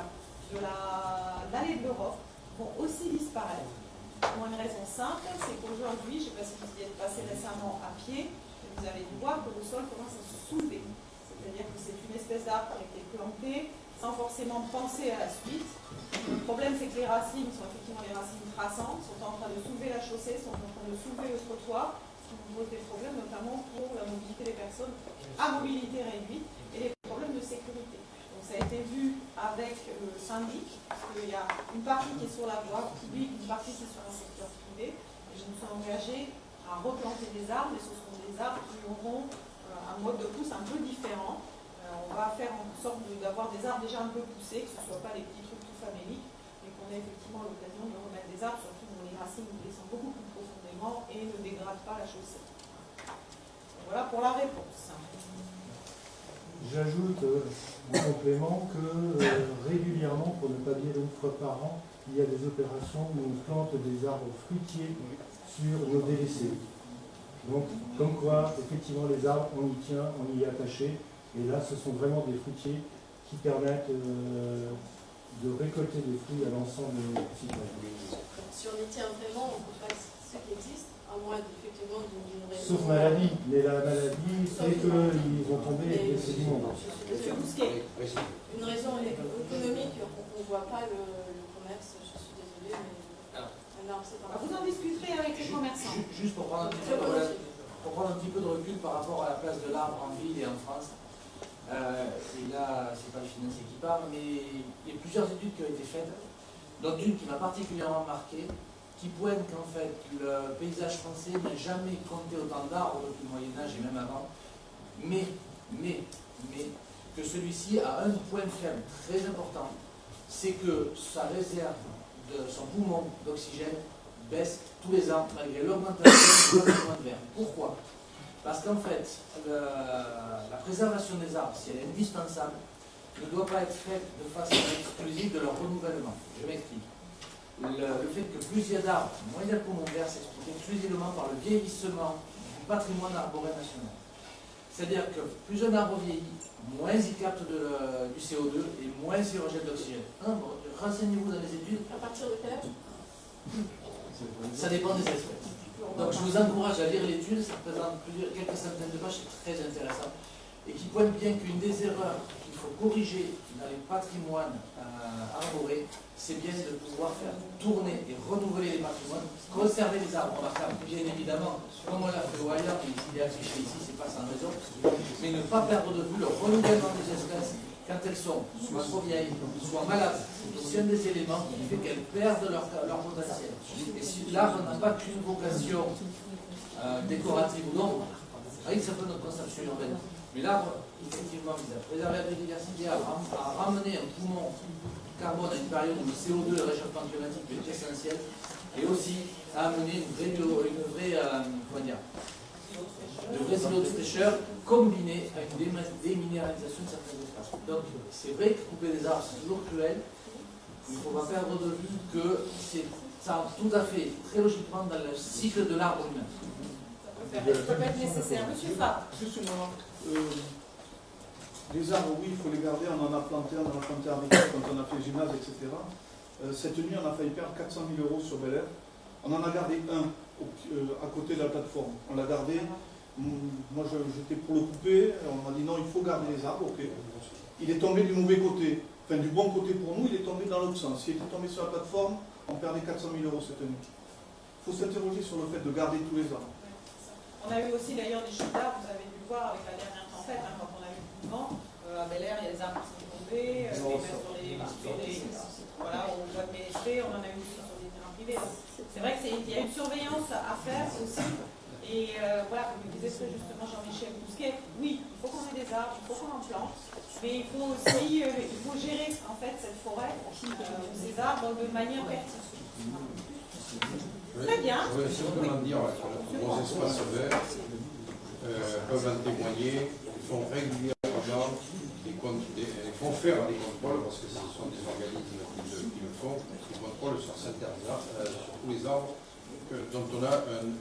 de l'allée de l'Europe vont aussi disparaître. Pour une raison simple, c'est qu'aujourd'hui, je ne sais pas si vous y êtes passé récemment à pied, mais vous avez dû voir que le sol commence à se soulever. C'est-à-dire que c'est une espèce d'arbre qui a été planté sans forcément penser à la suite. Le problème, c'est que les racines sont effectivement des racines traçantes, sont en train de soulever la chaussée, sont en train de soulever le trottoir, ce qui pose des problèmes notamment pour la mobilité des personnes à mobilité réduite et les problèmes de sécurité. Donc ça a été vu avec le syndic, parce qu'il y a une partie qui est sur la voie publique, une partie qui est sur un secteur privé, et je me suis engagée à replanter des arbres, et ce seront des arbres qui auront un mode de pousse un peu différent. On va faire en sorte d'avoir des arbres déjà un peu poussés, que ce ne soient pas des petits trucs tout faméliques, mais qu'on ait effectivement l'occasion de remettre des arbres, surtout dont les racines descendent beaucoup plus profondément et ne dégradent pas la chaussée. Voilà pour la réponse. J'ajoute en complément que régulièrement, pour ne pas dire une fois par an, il y a des opérations où on plante des arbres fruitiers sur nos délaissés. Donc, comme quoi, effectivement, les arbres, on y tient, on y est attaché. Et là, ce sont vraiment des fruitiers qui permettent de récolter des fruits à l'ensemble des citoyens. Si on y tient vraiment, on peut pas ce qui existe, à moins effectivement d'une raison. Sauf maladie. Mais la maladie, c'est qu'ils vont tomber et c'est du monde. Une raison économique, on ne voit pas le commerce, je suis désolée, mais un arbre, c'est pas. Vous en discuterez avec les commerçants. Juste pour prendre un petit peu de recul par rapport à la place de l'arbre en ville et en France. Et là, c'est pas le financier qui parle, mais il y a plusieurs études qui ont été faites, dont une qui m'a particulièrement marqué, qui pointe qu'en fait, le paysage français n'a jamais compté autant d'arbres depuis le Moyen-Âge et même avant, mais que celui-ci a un point faible très important, c'est que sa réserve de son poumon d'oxygène baisse tous les ans malgré l'augmentation du rendement de verre. Pourquoi ? Parce qu'en fait, la préservation des arbres, si elle est indispensable, ne doit pas être faite de façon exclusive de leur renouvellement. Je m'explique. Le fait que plus il y a d'arbres, moins il y a de poumons verts, s'explique exclusivement par le vieillissement du patrimoine arboré national. C'est-à-dire que plus un arbre vieillit, moins il capte du CO2 et moins il rejette d'oxygène. Renseignez-vous dans les études. À partir de quel âge ? Ça dépend des espèces. Donc je vous encourage à lire l'étude, ça représente quelques centaines de pages, c'est très intéressant. Et qui pointe bien qu'une des erreurs qu'il faut corriger dans les patrimoines arborés, c'est bien de pouvoir faire tourner et renouveler les patrimoines, conserver les arbres. On va faire bien évidemment, comme on l'a fait au ailleurs, mais il est affiché ici, c'est pas sans raison, mais ne pas perdre de vue le renouvellement des espèces quand elles sont soit trop vieilles, soit malades. C'est un des éléments qui fait qu'elles perdent leur potentiel. Et si l'arbre n'a pas qu'une vocation décorative ou non, c'est un peu notre conception urbaine. Mais l'arbre, effectivement, vise à préserver la biodiversité, à ramener un poumon carbone à une période où le CO2, le réchauffement climatique est essentiel, et aussi à amener une vraie silo de fraîcheur combinée avec une déminéralisation de certains espaces. Donc, c'est vrai que couper des arbres, c'est toujours cruel. Il ne faut pas perdre de vue que ça entre tout à fait, très logiquement, dans le cycle de l'arbre humain. Ça peut être nécessaire. Monsieur Fab. Juste une remarque. Les arbres, oui, il faut les garder. On en a planté à Armignac quand on a fait le gymnase, etc. Cette nuit, on a failli perdre 400 000 € sur Bel Air. On en a gardé un à côté de la plateforme. On l'a gardé. Moi, j'étais pour le couper. On m'a dit non, il faut garder les arbres. Ok. Il est tombé du mauvais côté. Enfin, du bon côté pour nous, il est tombé dans l'autre sens. S'il était tombé sur la plateforme, on perdait 400 000 € cette nuit. Il faut s'interroger sur le fait de garder tous les arbres. On a eu aussi d'ailleurs des chutes d'arbres, vous avez dû le voir avec la dernière tempête, quand on a eu le vent. À Bel Air, il y a des arbres qui sont tombés, voilà, au bois de MSP, on en a eu aussi sur des terrains privés. C'est vrai qu'il y a une surveillance à faire aussi. Et voilà, comme le disait très justement Jean-Michel Bousquet, oui, il faut qu'on ait des arbres, il faut qu'on en plante, mais il faut aussi gérer en fait cette forêt, ces arbres de manière pertinente. Très bien. Je voulais simplement dire que nos espaces verts peuvent en témoigner. Ils font régulièrement font faire des contrôles, parce que ce sont des organismes qui le font, des contrôles sur certains arbres, sur tous les arbres dont on a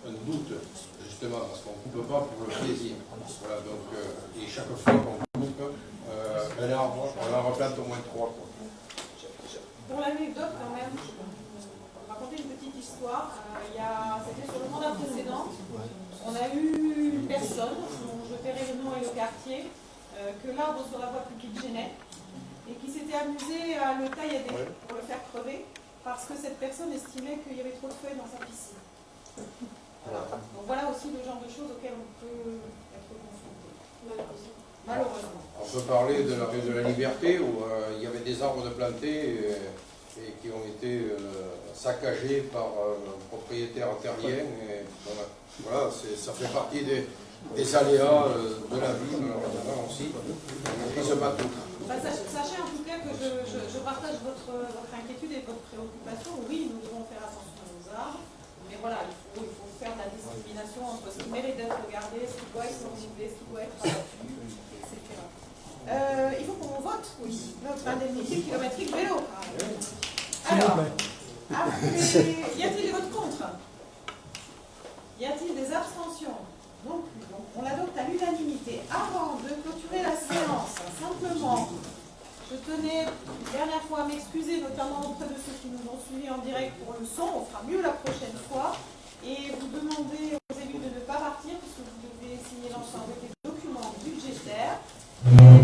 un doute, justement, parce qu'on ne coupe pas pour le plaisir. Voilà, donc, et chaque fois qu'on coupe, Un arbre, on en replante au moins 3. Pour l'anecdote, quand même, je vais vous raconter une petite histoire. C'était sur le mandat précédent. On a eu une personne, dont je tairai le nom et le quartier, que l'arbre sur la voie publique gênait, et qui s'était amusé à le taillader pour le faire crever, parce que cette personne estimait qu'il y avait trop de feuilles dans sa piscine. Voilà. Donc voilà aussi le genre de choses auxquelles on peut être confronté. Malheureusement. On peut parler de la rue de la Liberté où il y avait des arbres de plantés et qui ont été saccagés par un propriétaire terrien. Et voilà, ça fait partie des aléas de la vie, malheureusement aussi. On se bat tout. Sachez en tout cas que je partage votre inquiétude et votre préoccupation. Oui, nous devons faire attention aux arbres, mais voilà, il faut faire la discrimination entre ce qui mérite d'être regardé, ce qui doit être motivé, ce qui doit être abattu, etc. Il faut qu'on vote, oui, notre indemnité kilométrique vélo. Alors, y a-t-il des votes contre? Y a-t-il des abstentions? Non plus. Donc, on l'adopte à l'unanimité. Avant de clôturer la séance, simplement, je tenais une dernière fois à m'excuser, notamment auprès de ceux qui nous ont suivis en direct pour le son. On fera mieux la prochaine fois. Et vous demandez aux élus de ne pas partir, puisque vous devez signer l'ensemble des documents budgétaires. Et